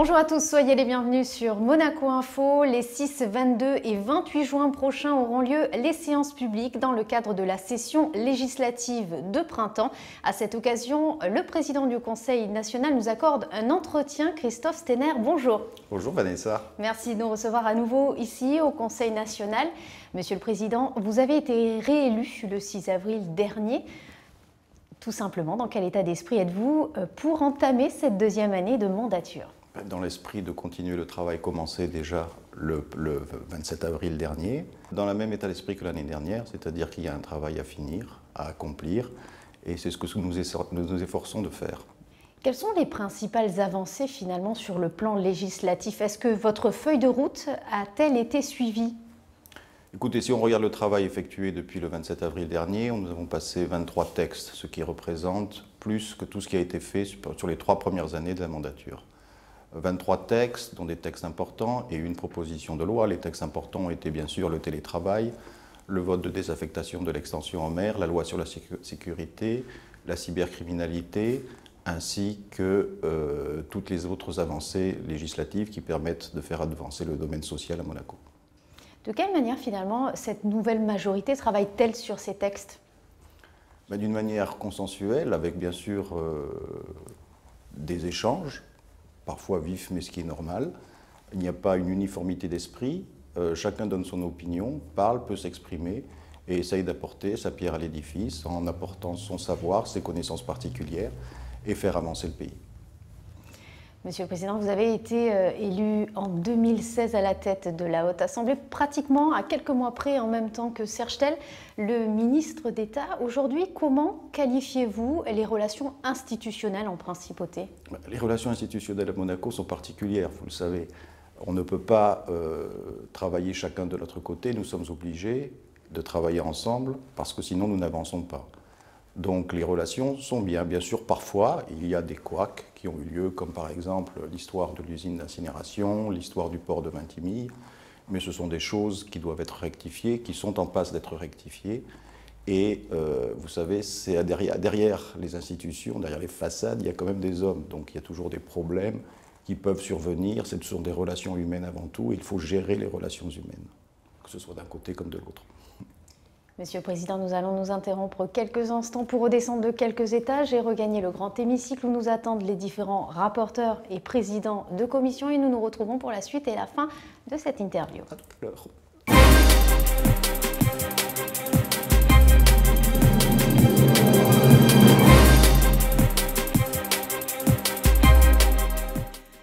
Bonjour à tous, soyez les bienvenus sur Monaco Info. Les 6, 22 et 28 juin prochains auront lieu les séances publiques dans le cadre de la session législative de printemps. À cette occasion, le président du Conseil national nous accorde un entretien. Christophe Stener, bonjour. Bonjour Vanessa. Merci de nous recevoir à nouveau ici au Conseil national. Monsieur le Président, vous avez été réélu le 6 avril dernier. Tout simplement, dans quel état d'esprit êtes-vous pour entamer cette deuxième année de mandature ? Dans l'esprit de continuer le travail commencé déjà le 27 avril dernier, dans le même état d'esprit que l'année dernière, c'est-à-dire qu'il y a un travail à finir, à accomplir, et c'est ce que nous nous efforçons de faire. Quelles sont les principales avancées finalement sur le plan législatif? Est-ce que votre feuille de route a-t-elle été suivie? Écoutez, si on regarde le travail effectué depuis le 27 avril dernier, nous avons passé 23 textes, ce qui représente plus que tout ce qui a été fait sur les 3 premières années de la mandature. 23 textes, dont des textes importants, et une proposition de loi. Les textes importants ont été bien sûr le télétravail, le vote de désaffectation de l'extension en mer, la loi sur la sécurité, la cybercriminalité, ainsi que toutes les autres avancées législatives qui permettent de faire avancer le domaine social à Monaco. De quelle manière finalement cette nouvelle majorité travaille-t-elle sur ces textes? D'une manière consensuelle, avec bien sûr des échanges, parfois vif, mais ce qui est normal. Il n'y a pas une uniformité d'esprit. Chacun donne son opinion, parle, peut s'exprimer et essaye d'apporter sa pierre à l'édifice en apportant son savoir, ses connaissances particulières et faire avancer le pays. Monsieur le Président, vous avez été élu en 2016 à la tête de la Haute Assemblée, pratiquement à quelques mois près, en même temps que Serge Tel, le ministre d'État. Aujourd'hui, comment qualifiez-vous les relations institutionnelles en principauté? Les relations institutionnelles à Monaco sont particulières, vous le savez. On ne peut pas travailler chacun de notre côté, nous sommes obligés de travailler ensemble parce que sinon nous n'avançons pas. Donc les relations sont bien. Bien sûr, parfois, il y a des couacs qui ont eu lieu, comme par exemple l'histoire de l'usine d'incinération, l'histoire du port de Vintimille, mais ce sont des choses qui doivent être rectifiées, qui sont en passe d'être rectifiées. Et vous savez, c'est derrière les institutions, derrière les façades, il y a quand même des hommes. Donc il y a toujours des problèmes qui peuvent survenir. Ce sont des relations humaines avant tout, et il faut gérer les relations humaines, que ce soit d'un côté comme de l'autre. Monsieur le Président, nous allons nous interrompre quelques instants pour redescendre de quelques étages et regagner le grand hémicycle où nous attendent les différents rapporteurs et présidents de commission. Et nous nous retrouvons pour la suite et la fin de cette interview. À tout à l'heure.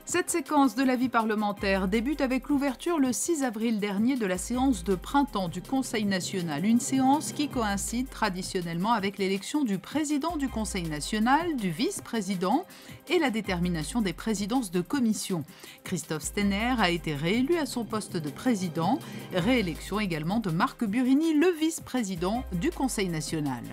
Cette séquence de la vie parlementaire débute avec l'ouverture le 6 avril dernier de la séance de printemps du Conseil national. Une séance qui coïncide traditionnellement avec l'élection du président du Conseil national, du vice-président et la détermination des présidences de commission. Christophe Stener a été réélu à son poste de président. Réélection également de Marc Burini, le vice-président du Conseil national.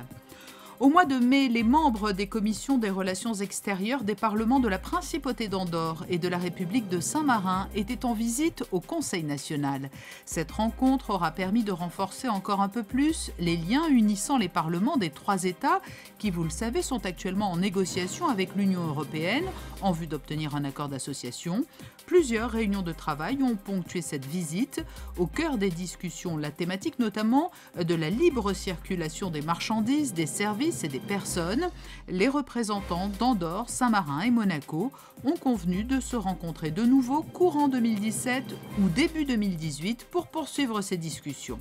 Au mois de mai, les membres des commissions des relations extérieures des parlements de la Principauté d'Andorre et de la République de Saint-Marin étaient en visite au Conseil national. Cette rencontre aura permis de renforcer encore un peu plus les liens unissant les parlements des 3 États qui, vous le savez, sont actuellement en négociation avec l'Union européenne en vue d'obtenir un accord d'association. Plusieurs réunions de travail ont ponctué cette visite. Au cœur des discussions, la thématique notamment de la libre circulation des marchandises, des services et des personnes. Les représentants d'Andorre, Saint-Marin et Monaco ont convenu de se rencontrer de nouveau courant 2017 ou début 2018 pour poursuivre ces discussions.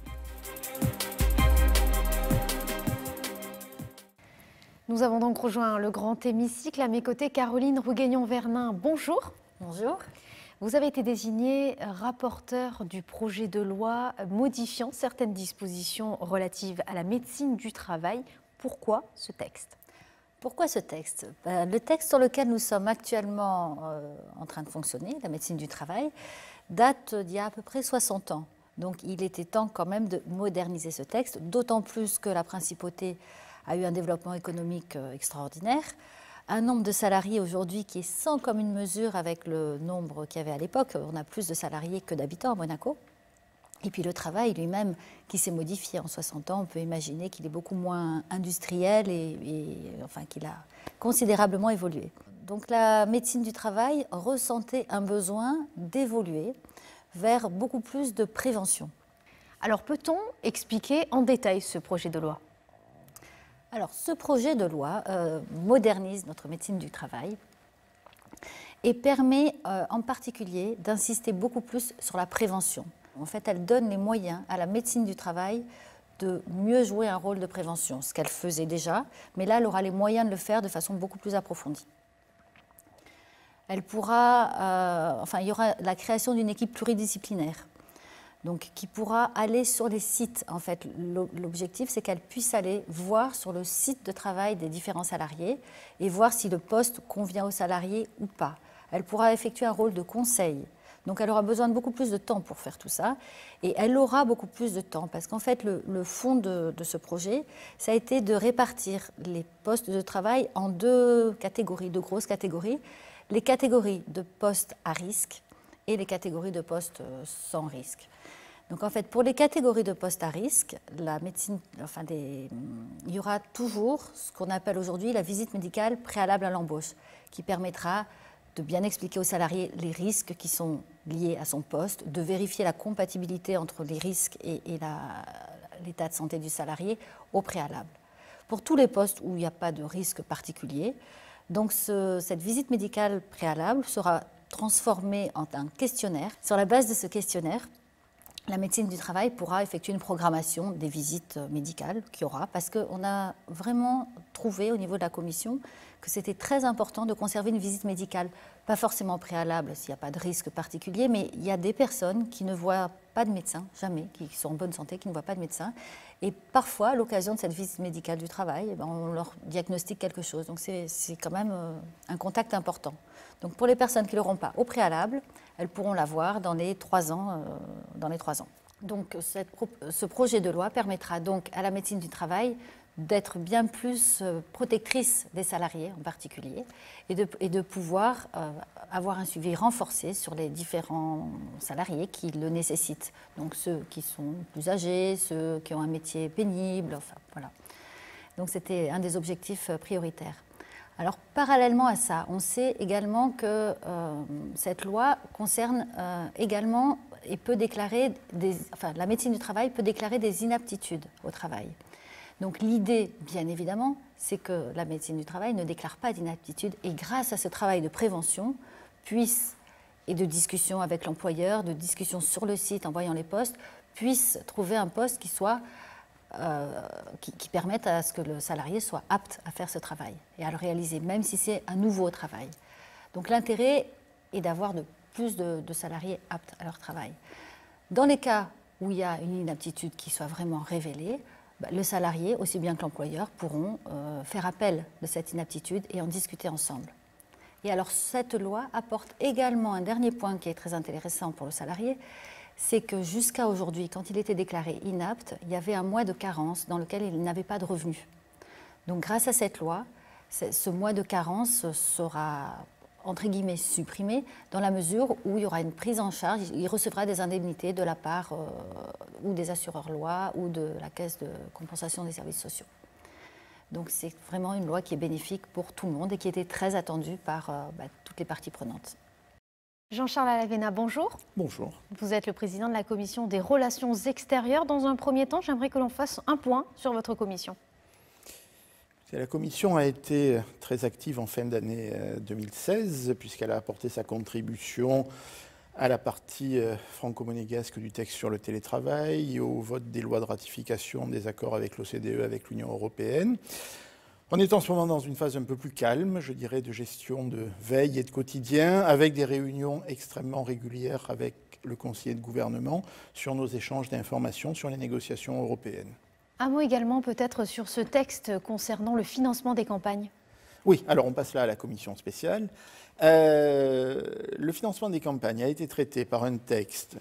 Nous avons donc rejoint le grand hémicycle. À mes côtés, Caroline Rougueignon-Vernin. Bonjour. Bonjour. Vous avez été désigné rapporteur du projet de loi modifiant certaines dispositions relatives à la médecine du travail. Pourquoi ce texte? Pourquoi ce texte? Le texte sur lequel nous sommes actuellement en train de fonctionner, la médecine du travail, date d'il y a à peu près 60 ans. Donc il était temps quand même de moderniser ce texte, d'autant plus que la Principauté a eu un développement économique extraordinaire. Un nombre de salariés aujourd'hui qui est sans commune mesure avec le nombre qu'il y avait à l'époque. On a plus de salariés que d'habitants à Monaco. Et puis le travail lui-même qui s'est modifié en 60 ans, on peut imaginer qu'il est beaucoup moins industriel et enfin, qu'il a considérablement évolué. Donc la médecine du travail ressentait un besoin d'évoluer vers beaucoup plus de prévention. Alors peut-on expliquer en détail ce projet de loi ? Alors ce projet de loi modernise notre médecine du travail et permet en particulier d'insister beaucoup plus sur la prévention. En fait, elle donne les moyens à la médecine du travail de mieux jouer un rôle de prévention, ce qu'elle faisait déjà, mais là, elle aura les moyens de le faire de façon beaucoup plus approfondie. Elle pourra, il y aura la création d'une équipe pluridisciplinaire, donc qui pourra aller sur les sites. En fait, l'objectif, c'est qu'elle puisse aller voir sur le site de travail des différents salariés et voir si le poste convient aux salariés ou pas. Elle pourra effectuer un rôle de conseil. Donc elle aura besoin de beaucoup plus de temps pour faire tout ça. Et elle aura beaucoup plus de temps parce qu'en fait, le fond de ce projet, ça a été de répartir les postes de travail en deux catégories, deux grosses catégories. Les catégories de postes à risque et les catégories de postes sans risque. Donc en fait, pour les catégories de postes à risque, la médecine, il y aura toujours ce qu'on appelle aujourd'hui la visite médicale préalable à l'embauche, qui permettra de bien expliquer aux salariés les risques qui sont liés à son poste, de vérifier la compatibilité entre les risques et l'état de santé du salarié au préalable. Pour tous les postes où il n'y a pas de risque particulier, donc cette visite médicale préalable sera transformée en un questionnaire. Sur la base de ce questionnaire, la médecine du travail pourra effectuer une programmation des visites médicales qu'il y aura, parce qu'on a vraiment trouvé au niveau de la commission que c'était très important de conserver une visite médicale, pas forcément préalable s'il n'y a pas de risque particulier, mais il y a des personnes qui ne voient pas de médecin, jamais, qui sont en bonne santé, qui ne voient pas de médecin, et parfois, à l'occasion de cette visite médicale du travail, on leur diagnostique quelque chose. Donc c'est quand même un contact important. Donc pour les personnes qui ne l'auront pas au préalable, elles pourront l'avoir dans les 3 ans. Donc ce projet de loi permettra donc à la médecine du travail d'être bien plus protectrice des salariés en particulier et de pouvoir avoir un suivi renforcé sur les différents salariés qui le nécessitent. Donc ceux qui sont plus âgés, ceux qui ont un métier pénible, enfin voilà. Donc c'était un des objectifs prioritaires. Alors parallèlement à ça, on sait également que cette loi concerne également et peut déclarer la médecine du travail peut déclarer des inaptitudes au travail. Donc l'idée, bien évidemment, c'est que la médecine du travail ne déclare pas d'inaptitude et grâce à ce travail de prévention, et de discussion avec l'employeur, de discussion sur le site en voyant les postes, puisse trouver un poste qui permette à ce que le salarié soit apte à faire ce travail et à le réaliser, même si c'est un nouveau travail. Donc l'intérêt est d'avoir plus de salariés aptes à leur travail. Dans les cas où il y a une inaptitude qui soit vraiment révélée, le salarié, aussi bien que l'employeur, pourront faire appel de cette inaptitude et en discuter ensemble. Et alors cette loi apporte également un dernier point qui est très intéressant pour le salarié, c'est que jusqu'à aujourd'hui, quand il était déclaré inapte, il y avait un mois de carence dans lequel il n'avait pas de revenus. Donc grâce à cette loi, ce mois de carence sera entre guillemets supprimé dans la mesure où il y aura une prise en charge, il recevra des indemnités de la part ou des assureurs loi ou de la caisse de compensation des services sociaux. Donc c'est vraiment une loi qui est bénéfique pour tout le monde et qui était très attendue par toutes les parties prenantes. Jean-Charles Alavena, bonjour. Bonjour. Vous êtes le président de la commission des relations extérieures. Dans un premier temps, j'aimerais que l'on fasse un point sur votre commission. La commission a été très active en fin d'année 2016, puisqu'elle a apporté sa contribution à la partie franco-monégasque du texte sur le télétravail, au vote des lois de ratification des accords avec l'OCDE, avec l'Union européenne. On est en ce moment dans une phase un peu plus calme, je dirais, de gestion de veille et de quotidien, avec des réunions extrêmement régulières avec le conseiller de gouvernement sur nos échanges d'informations sur les négociations européennes. Un mot également peut-être sur ce texte concernant le financement des campagnes. Oui, alors on passe là à la commission spéciale. Le financement des campagnes a été traité par un texte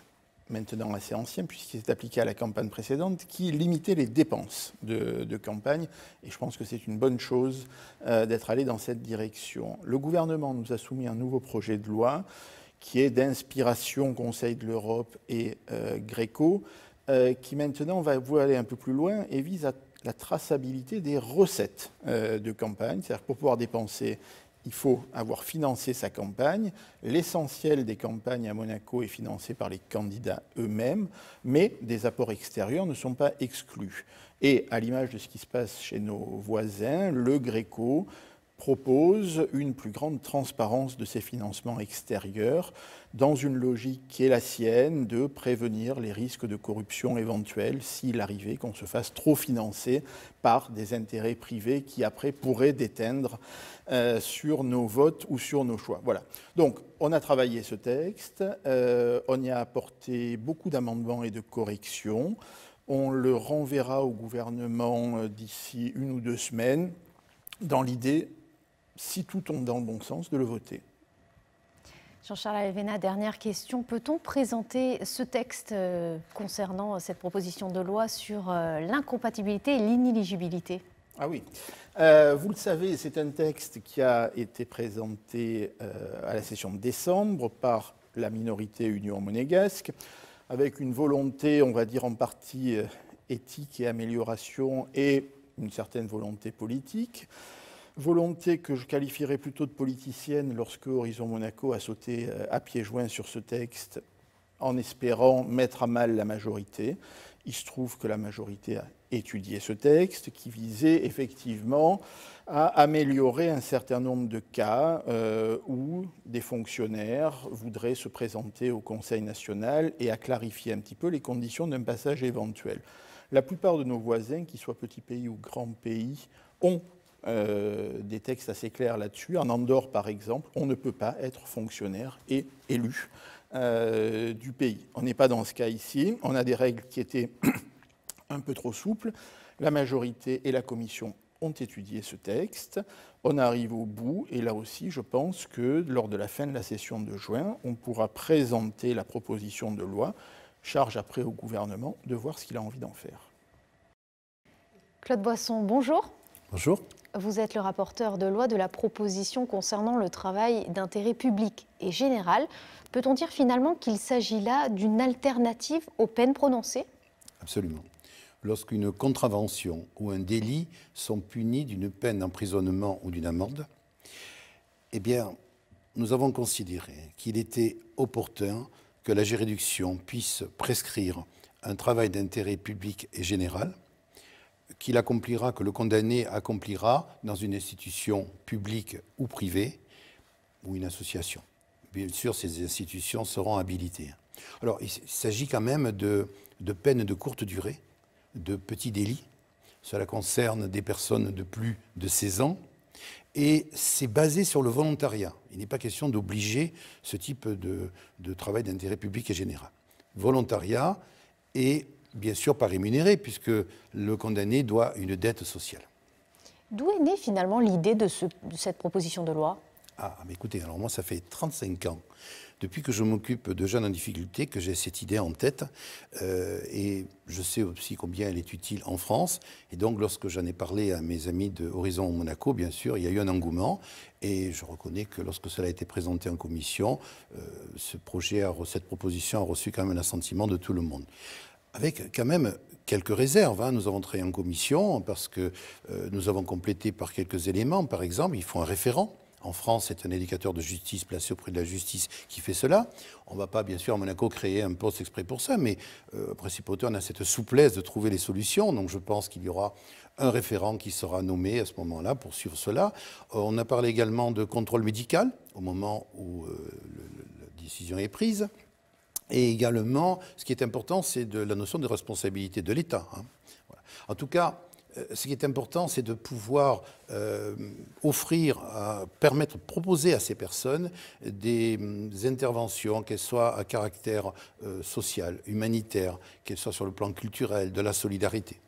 maintenant assez ancien, puisqu'il s'est appliqué à la campagne précédente, qui limitait les dépenses de campagne. Et je pense que c'est une bonne chose d'être allé dans cette direction. Le gouvernement nous a soumis un nouveau projet de loi qui est d'inspiration Conseil de l'Europe et Gréco, qui maintenant va aller un peu plus loin et vise à la traçabilité des recettes de campagne. C'est-à-dire pour pouvoir dépenser il faut avoir financé sa campagne. L'essentiel des campagnes à Monaco est financé par les candidats eux-mêmes, mais des apports extérieurs ne sont pas exclus. Et à l'image de ce qui se passe chez nos voisins, le Gréco propose une plus grande transparence de ces financements extérieurs dans une logique qui est la sienne de prévenir les risques de corruption éventuels s'il arrivait qu'on se fasse trop financer par des intérêts privés qui après pourraient déteindre sur nos votes ou sur nos choix. Voilà. Donc on a travaillé ce texte, on y a apporté beaucoup d'amendements et de corrections. On le renverra au gouvernement d'ici 1 ou 2 semaines dans l'idée, si tout tombe dans le bon sens, de le voter. Jean-Charles Alvena, dernière question. Peut-on présenter ce texte concernant cette proposition de loi sur l'incompatibilité et l'inéligibilité? Ah oui. Vous le savez, c'est un texte qui a été présenté à la session de décembre par la minorité Union monégasque, avec une volonté, on va dire en partie éthique et amélioration, et une certaine volonté politique. Volonté que je qualifierais plutôt de politicienne lorsque Horizon Monaco a sauté à pieds joints sur ce texte en espérant mettre à mal la majorité. Il se trouve que la majorité a étudié ce texte qui visait effectivement à améliorer un certain nombre de cas où des fonctionnaires voudraient se présenter au Conseil national et à clarifier un petit peu les conditions d'un passage éventuel. La plupart de nos voisins, qu'ils soient petits pays ou grands pays, ont des textes assez clairs là-dessus. En Andorre, par exemple, on ne peut pas être fonctionnaire et élu du pays. On n'est pas dans ce cas ici. On a des règles qui étaient un peu trop souples. La majorité et la commission ont étudié ce texte. On arrive au bout et là aussi, je pense que lors de la fin de la session de juin, on pourra présenter la proposition de loi. Charge après au gouvernement de voir ce qu'il a envie d'en faire. Claude Boisson, bonjour. Bonjour. Vous êtes le rapporteur de loi de la proposition concernant le travail d'intérêt public et général. Peut-on dire finalement qu'il s'agit là d'une alternative aux peines prononcées? Absolument. Lorsqu'une contravention ou un délit sont punis d'une peine d'emprisonnement ou d'une amende, eh bien, nous avons considéré qu'il était opportun que la juridiction puisse prescrire un travail d'intérêt public et général qu'il accomplira, que le condamné accomplira dans une institution publique ou privée ou une association. Bien sûr, ces institutions seront habilitées. Alors, il s'agit quand même de peines de courte durée, de petits délits. Cela concerne des personnes de plus de 16 ans et c'est basé sur le volontariat. Il n'est pas question d'obliger ce type de travail d'intérêt public et général. Volontariat et bien sûr pas rémunéré, puisque le condamné doit une dette sociale. D'où est née finalement l'idée de cette proposition de loi? Ah, mais écoutez, alors moi ça fait 35 ans, depuis que je m'occupe de jeunes en difficulté, que j'ai cette idée en tête, et je sais aussi combien elle est utile en France, et donc lorsque j'en ai parlé à mes amis de Horizon Monaco, bien sûr, il y a eu un engouement, et je reconnais que lorsque cela a été présenté en commission, cette proposition a reçu quand même l'assentiment de tout le monde. Avec quand même quelques réserves. Nous avons travaillé en commission parce que nous avons complété par quelques éléments. Par exemple, il faut un référent. En France, c'est un éducateur de justice placé auprès de la justice qui fait cela. On ne va pas, bien sûr, à Monaco, créer un poste exprès pour ça, mais principauté, on a cette souplesse de trouver les solutions. Donc je pense qu'il y aura un référent qui sera nommé à ce moment-là pour suivre cela. On a parlé également de contrôle médical au moment où la décision est prise. Et également, ce qui est important, c'est de la notion de responsabilité de l'État. Voilà. En tout cas, ce qui est important, c'est de pouvoir proposer à ces personnes des interventions, qu'elles soient à caractère social, humanitaire, qu'elles soient sur le plan culturel, de la solidarité.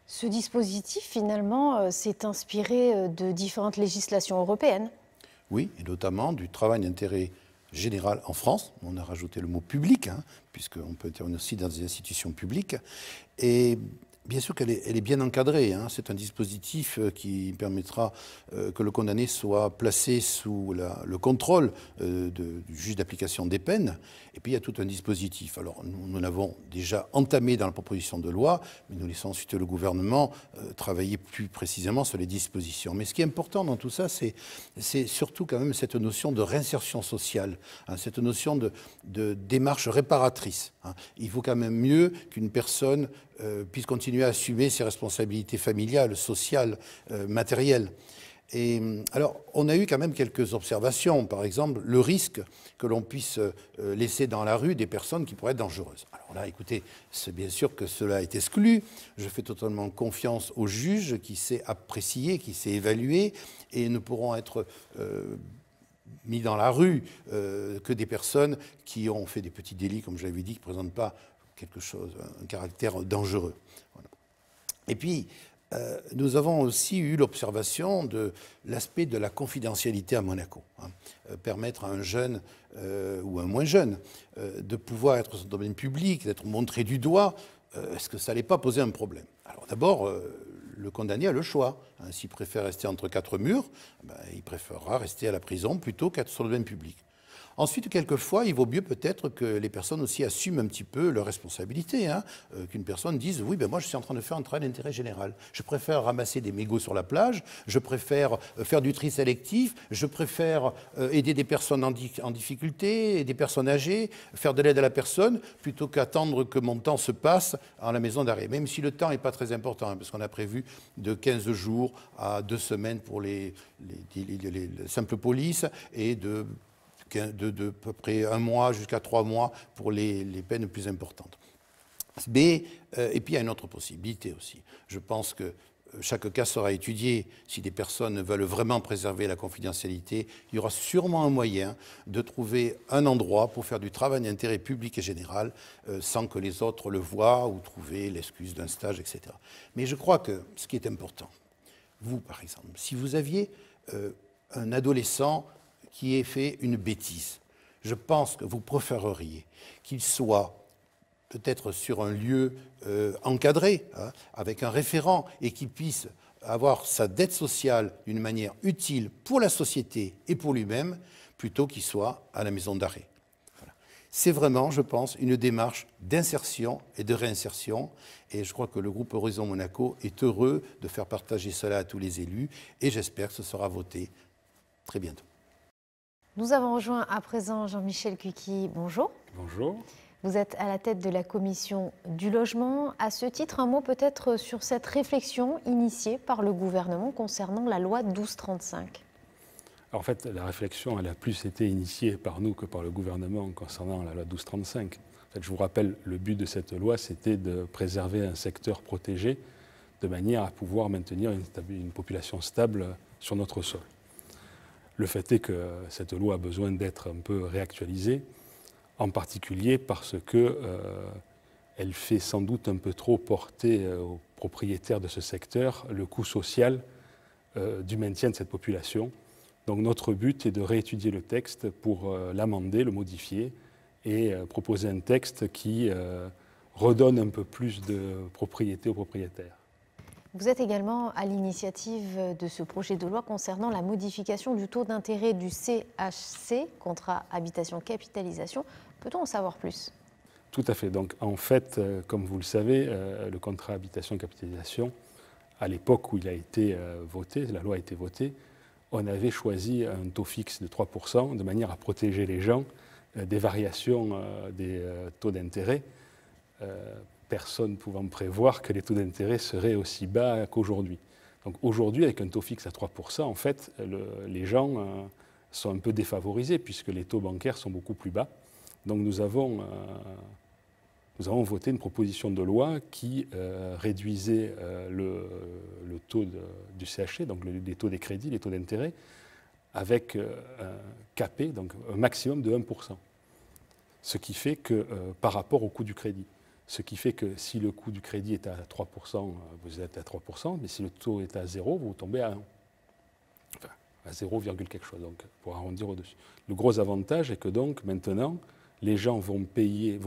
Ce dispositif, finalement, s'est inspiré de différentes législations européennes. Oui, et notamment du travail d'intérêt général en France. On a rajouté le mot public, puisqu'on peut intervenir aussi dans des institutions publiques. Et Bien sûr qu'elle est bien encadrée. Hein. C'est un dispositif qui permettra que le condamné soit placé sous le contrôle du juge d'application des peines. Et puis il y a tout un dispositif. Alors nous l'avons déjà entamé dans la proposition de loi, mais nous laissons ensuite le gouvernement travailler plus précisément sur les dispositions. Mais ce qui est important dans tout ça, c'est surtout quand même cette notion de réinsertion sociale, hein, cette notion de démarche réparatrice. Hein. Il vaut quand même mieux qu'une personne puisse continuer à assumer ses responsabilités familiales, sociales, matérielles. Et alors, on a eu quand même quelques observations. Par exemple, le risque que l'on puisse laisser dans la rue des personnes qui pourraient être dangereuses. Alors là, écoutez, c'est bien sûr que cela est exclu. Je fais totalement confiance au juge qui sait apprécier, qui sait évaluer, et ne pourront être mis dans la rue que des personnes qui ont fait des petits délits, comme je l'avais dit, qui ne présentent pas quelque chose, un caractère dangereux. Voilà. Et puis, nous avons aussi eu l'observation de l'aspect de la confidentialité à Monaco. Hein. Permettre à un jeune ou un moins jeune de pouvoir être dans son domaine public, d'être montré du doigt, est-ce que ça n'allait pas poser un problème? Alors d'abord, le condamné a le choix. Hein. S'il préfère rester entre quatre murs, il préférera rester à la prison plutôt qu'être sur le domaine public. Ensuite, quelquefois, il vaut mieux peut-être que les personnes aussi assument un petit peu leurs responsabilités. Hein, qu'une personne dise « Oui, moi je suis en train de faire un travail d'intérêt général. Je préfère ramasser des mégots sur la plage, je préfère faire du tri sélectif, je préfère aider des personnes en difficulté, des personnes âgées, faire de l'aide à la personne, plutôt qu'attendre que mon temps se passe à la maison d'arrêt. » Même si le temps n'est pas très important, hein, parce qu'on a prévu de 15 jours à 2 semaines pour les simples polices et de à peu près 1 mois jusqu'à 3 mois pour les peines plus importantes. Et puis il y a une autre possibilité aussi. Je pense que chaque cas sera étudié. Si des personnes veulent vraiment préserver la confidentialité, il y aura sûrement un moyen de trouver un endroit pour faire du travail d'intérêt public et général sans que les autres le voient ou trouver l'excuse d'un stage, etc. Mais je crois que ce qui est important, vous par exemple, si vous aviez un adolescent qui ait fait une bêtise, je pense que vous préféreriez qu'il soit peut-être sur un lieu encadré, hein, avec un référent, et qu'il puisse avoir sa dette sociale d'une manière utile pour la société et pour lui-même, plutôt qu'il soit à la maison d'arrêt. Voilà. C'est vraiment, je pense, une démarche d'insertion et de réinsertion, et je crois que le groupe Horizon Monaco est heureux de faire partager cela à tous les élus, et j'espère que ce sera voté très bientôt. Nous avons rejoint à présent Jean-Michel Cuqui. Bonjour. Bonjour. Vous êtes à la tête de la commission du logement. À ce titre, un mot peut-être sur cette réflexion initiée par le gouvernement concernant la loi 1235. En fait, la réflexion, elle a plus été initiée par nous que par le gouvernement concernant la loi 1235. En fait, je vous rappelle, le but de cette loi, c'était de préserver un secteur protégé de manière à pouvoir maintenir une population stable sur notre sol. Le fait est que cette loi a besoin d'être un peu réactualisée, en particulier parce qu'elle fait sans doute un peu trop porter aux propriétaires de ce secteur le coût social du maintien de cette population. Donc notre but est de réétudier le texte pour l'amender, le modifier et proposer un texte qui redonne un peu plus de propriété aux propriétaires. Vous êtes également à l'initiative de ce projet de loi concernant la modification du taux d'intérêt du CHC, contrat habitation capitalisation. Peut-on en savoir plus? Tout à fait. Donc, en fait, comme vous le savez, le contrat habitation capitalisation, à l'époque où il a été voté, la loi a été votée, on avait choisi un taux fixe de 3% de manière à protéger les gens des variations des taux d'intérêt. Personne pouvant prévoir que les taux d'intérêt seraient aussi bas qu'aujourd'hui. Donc aujourd'hui, avec un taux fixe à 3%, en fait, les gens sont un peu défavorisés puisque les taux bancaires sont beaucoup plus bas. Donc nous avons voté une proposition de loi qui réduisait le taux du CHC, donc les taux des crédits, les taux d'intérêt, avec un capé, donc un maximum de 1%. Ce qui fait que par rapport au coût du crédit. Ce qui fait que si le coût du crédit est à 3%, vous êtes à 3%, mais si le taux est à 0, vous tombez à 1. Enfin, à 0, quelque chose, donc pour arrondir au-dessus. Le gros avantage est que donc maintenant, les gens vont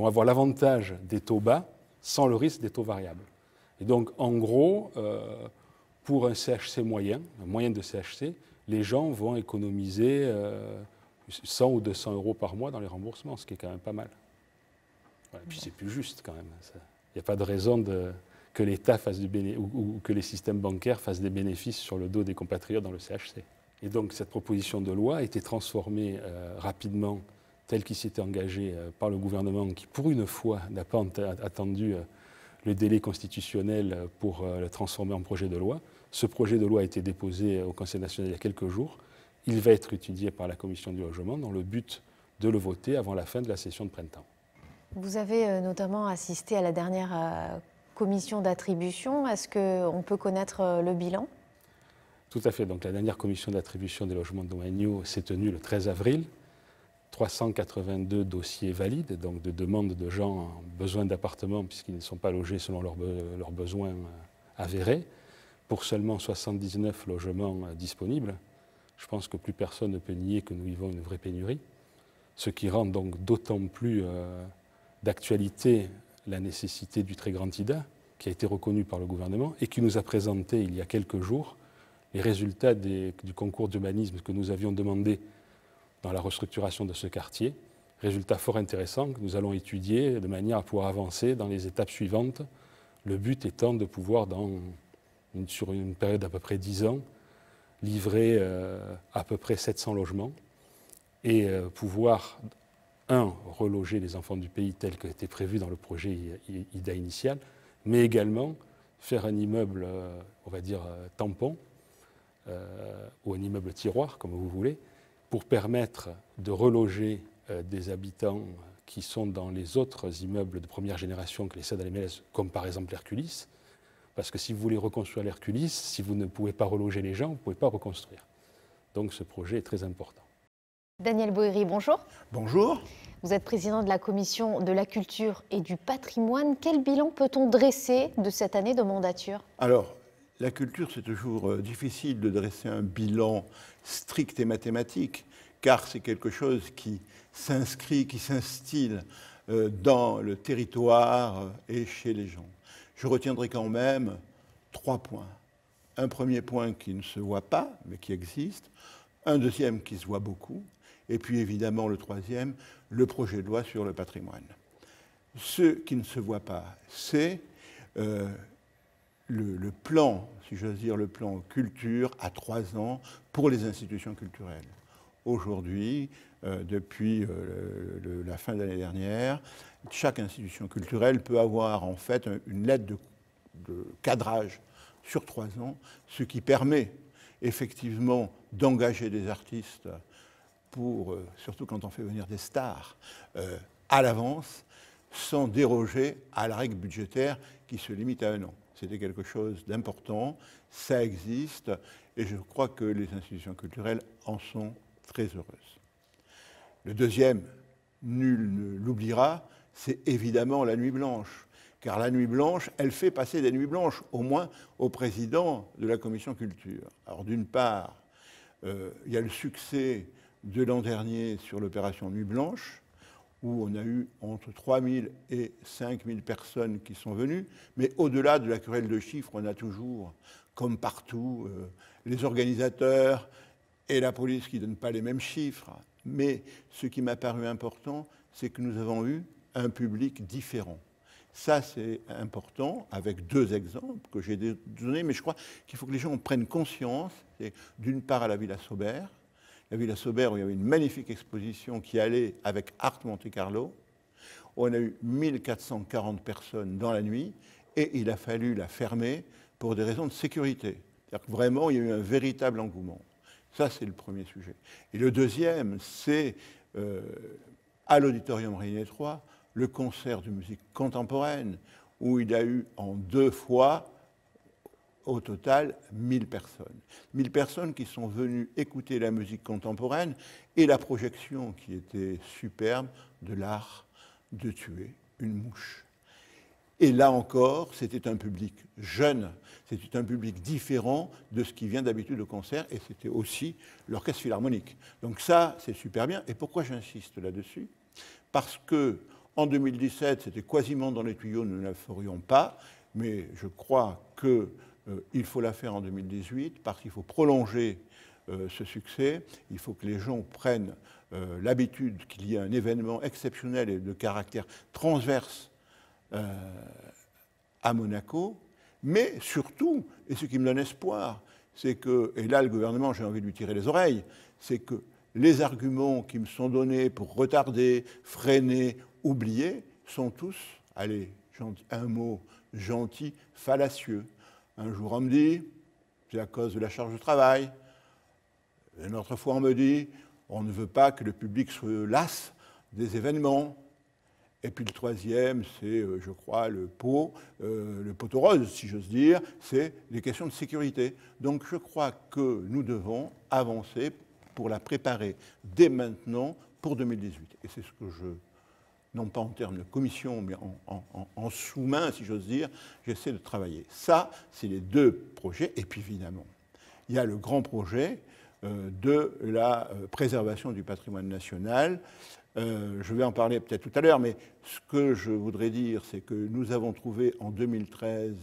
avoir l'avantage des taux bas sans le risque des taux variables. Et donc, en gros, pour un CHC moyen, un moyen de CHC, les gens vont économiser 100 ou 200 euros par mois dans les remboursements, ce qui est quand même pas mal. Voilà, et puis c'est plus juste quand même. Il n'y a pas de raison que l'État fasse ou que les systèmes bancaires fassent des bénéfices sur le dos des compatriotes dans le CHC. Et donc cette proposition de loi a été transformée rapidement, telle qu'il s'était engagé par le gouvernement, qui pour une fois n'a pas attendu le délai constitutionnel pour le transformer en projet de loi. Ce projet de loi a été déposé au Conseil national il y a quelques jours. Il va être étudié par la Commission du logement dans le but de le voter avant la fin de la session de printemps. Vous avez notamment assisté à la dernière commission d'attribution. Est-ce qu'on peut connaître le bilan ? Tout à fait. Donc, la dernière commission d'attribution des logements de Domaniaux s'est tenue le 13 avril. 382 dossiers valides, donc de demandes de gens en besoin d'appartements puisqu'ils ne sont pas logés selon leurs besoins avérés, pour seulement 79 logements disponibles. Je pense que plus personne ne peut nier que nous vivons une vraie pénurie, ce qui rend donc d'autant plus d'actualité la nécessité du très grand IDA, qui a été reconnu par le gouvernement et qui nous a présenté il y a quelques jours les résultats du concours d'humanisme que nous avions demandé dans la restructuration de ce quartier. Résultats fort intéressants que nous allons étudier de manière à pouvoir avancer dans les étapes suivantes. Le but étant de pouvoir, sur une période d'à peu près 10 ans, livrer à peu près 700 logements et pouvoir, reloger les enfants du pays tel que était prévu dans le projet IDA initial, mais également faire un immeuble, on va dire, tampon, ou un immeuble tiroir, comme vous voulez, pour permettre de reloger des habitants qui sont dans les autres immeubles de première génération que les cèdent à l'MLS, comme par exemple l'Herculis, parce que si vous voulez reconstruire l'Herculis, si vous ne pouvez pas reloger les gens, vous ne pouvez pas reconstruire. Donc ce projet est très important. Daniel Boéry, bonjour. Bonjour. Vous êtes président de la Commission de la Culture et du Patrimoine. Quel bilan peut-on dresser de cette année de mandature ? Alors, la culture, c'est toujours difficile de dresser un bilan strict et mathématique, car c'est quelque chose qui s'inscrit, qui s'instille dans le territoire et chez les gens. Je retiendrai quand même 3 points. Un premier point qui ne se voit pas, mais qui existe. Un deuxième qui se voit beaucoup. Et puis évidemment le troisième, le projet de loi sur le patrimoine. Ce qui ne se voit pas, c'est le plan, si j'ose dire, le plan culture à 3 ans pour les institutions culturelles. Aujourd'hui, depuis la fin de l'année dernière, chaque institution culturelle peut avoir en fait une lettre de cadrage sur 3 ans, ce qui permet effectivement d'engager des artistes surtout quand on fait venir des stars, à l'avance, sans déroger à la règle budgétaire qui se limite à 1 an. C'était quelque chose d'important, ça existe, et je crois que les institutions culturelles en sont très heureuses. Le deuxième, nul ne l'oubliera, c'est évidemment la Nuit Blanche. Car la Nuit Blanche, elle fait passer des nuits blanches, au moins au président de la Commission Culture. Alors d'une part, il y a le succès de l'an dernier sur l'opération Nuit Blanche, où on a eu entre 3 000 et 5 000 personnes qui sont venues. Mais au-delà de la querelle de chiffres, on a toujours, comme partout, les organisateurs et la police qui ne donnent pas les mêmes chiffres. Mais ce qui m'a paru important, c'est que nous avons eu un public différent. Ça, c'est important, avec 2 exemples que j'ai donnés, mais je crois qu'il faut que les gens en prennent conscience. C'est d'une part à la Villa Saubert, où il y avait une magnifique exposition qui allait avec Art Monte Carlo. On a eu 1440 personnes dans la nuit et il a fallu la fermer pour des raisons de sécurité. C'est-à-dire que vraiment, il y a eu un véritable engouement. Ça, c'est le premier sujet. Et le deuxième, c'est à l'Auditorium Régnier 3, le concert de musique contemporaine, où il y a eu en 2 fois, au total, 1000 personnes. 1000 personnes qui sont venues écouter la musique contemporaine et la projection qui était superbe de l'art de tuer une mouche. Et là encore, c'était un public jeune, c'était un public différent de ce qui vient d'habitude au concert, et c'était aussi l'orchestre philharmonique. Donc ça, c'est super bien. Et pourquoi j'insiste là-dessus ? Parce que en 2017, c'était quasiment dans les tuyaux, nous ne la ferions pas. mais je crois qu'il faut la faire en 2018 parce qu'il faut prolonger ce succès. Il faut que les gens prennent l'habitude qu'il y ait un événement exceptionnel et de caractère transverse à Monaco, mais surtout, et ce qui me donne espoir, c'est que, et là le gouvernement, j'ai envie de lui tirer les oreilles, c'est que les arguments qui me sont donnés pour retarder, freiner, oublier, sont tous, allez, un mot gentil, fallacieux. Un jour on me dit, c'est à cause de la charge de travail. Une autre fois on me dit, on ne veut pas que le public se lasse des événements. Et puis le troisième, c'est, je crois, le poteau rose, si j'ose dire, c'est les questions de sécurité. Donc je crois que nous devons avancer pour la préparer dès maintenant pour 2018. Et c'est ce que je, non pas en termes de commission, mais en sous-main, si j'ose dire, j'essaie de travailler. Ça, c'est les deux projets. Et puis évidemment, il y a le grand projet de la préservation du patrimoine national. Je vais en parler peut-être tout à l'heure, mais ce que je voudrais dire, c'est que nous avons trouvé en 2013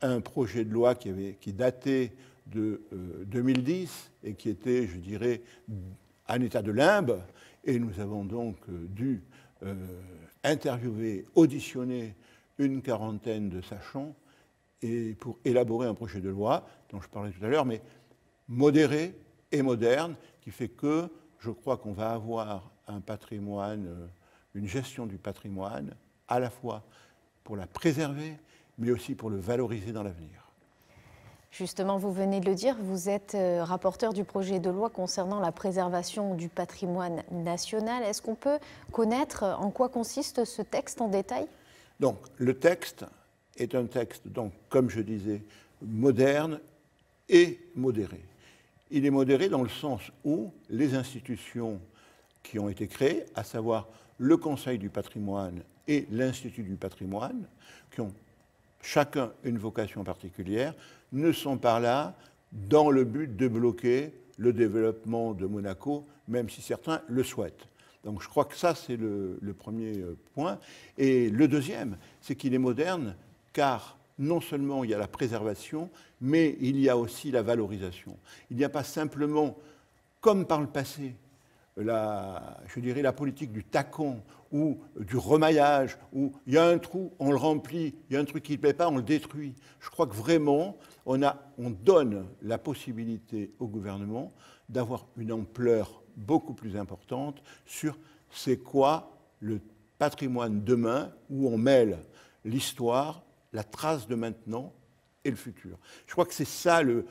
un projet de loi qui datait de 2010 et qui était, je dirais, en état de limbe. Et nous avons donc dû interviewer, auditionner une quarantaine de sachants et pour élaborer un projet de loi dont je parlais tout à l'heure, mais modéré et moderne, qui fait que je crois qu'on va avoir un patrimoine, une gestion du patrimoine, à la fois pour la préserver, mais aussi pour le valoriser dans l'avenir. Justement, vous venez de le dire, vous êtes rapporteur du projet de loi concernant la préservation du patrimoine national. Est-ce qu'on peut connaître en quoi consiste ce texte en détail? Donc, le texte est un texte, donc, comme je disais, moderne et modéré. Il est modéré dans le sens où les institutions qui ont été créées, à savoir le Conseil du patrimoine et l'Institut du patrimoine, qui ont chacun une vocation particulière, ne sont pas là dans le but de bloquer le développement de Monaco, même si certains le souhaitent. Donc je crois que ça, c'est le premier point. Et le deuxième, c'est qu'il est moderne, car non seulement il y a la préservation, mais il y a aussi la valorisation. Il n'y a pas simplement, comme par le passé, je dirais la politique du tacon ou du remaillage, où il y a un trou, on le remplit, il y a un truc qui ne plaît pas, on le détruit. Je crois que vraiment, on donne la possibilité au gouvernement d'avoir une ampleur beaucoup plus importante sur c'est quoi le patrimoine demain, où on mêle l'histoire, la trace de maintenant et le futur. Je crois que c'est ça le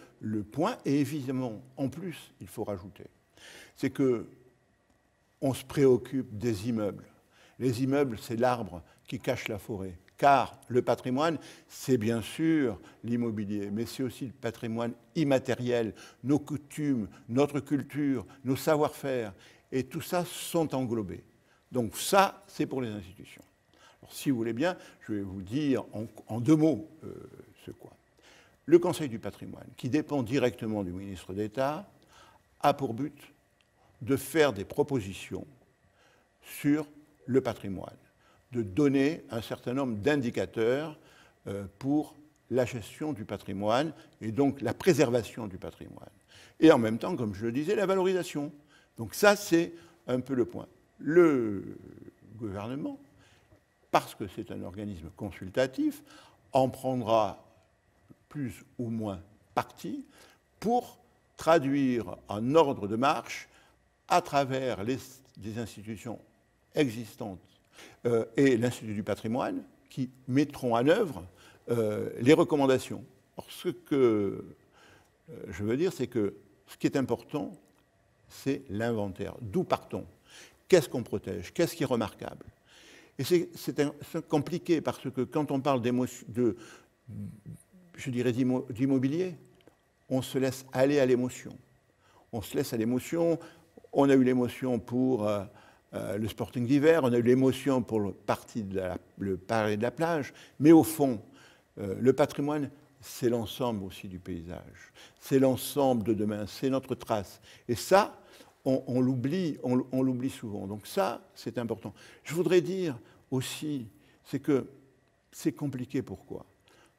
point, et évidemment, en plus, il faut rajouter, c'est que on se préoccupe des immeubles. Les immeubles, c'est l'arbre qui cache la forêt. Car le patrimoine, c'est bien sûr l'immobilier, mais c'est aussi le patrimoine immatériel, nos coutumes, notre culture, nos savoir-faire. Et tout ça sont englobés. Donc ça, c'est pour les institutions. Alors, si vous voulez bien, je vais vous dire en deux mots ce quoi. Le Conseil du patrimoine, qui dépend directement du ministre d'État, a pour but de faire des propositions sur le patrimoine, de donner un certain nombre d'indicateurs pour la gestion du patrimoine et donc la préservation du patrimoine. Et en même temps, comme je le disais, la valorisation. Donc ça, c'est un peu le point. Le gouvernement, parce que c'est un organisme consultatif, en prendra plus ou moins parti pour traduire en ordre de marche à travers les institutions existantes et l'Institut du patrimoine qui mettront en œuvre les recommandations. Alors, ce que je veux dire, c'est que ce qui est important, c'est l'inventaire. D'où partons? Qu'est-ce qu'on protège? Qu'est-ce qui est remarquable? Et c'est compliqué parce que quand on parle d'immobilier, on se laisse aller à l'émotion. On se laisse à l'émotion. On a eu l'émotion pour le Sporting d'hiver, on a eu l'émotion pour le parti de de la plage, mais au fond, le patrimoine, c'est l'ensemble aussi du paysage, c'est l'ensemble de demain, c'est notre trace. Et ça, on l'oublie souvent. Donc ça, c'est important. Je voudrais dire aussi, c'est que c'est compliqué. Pourquoi?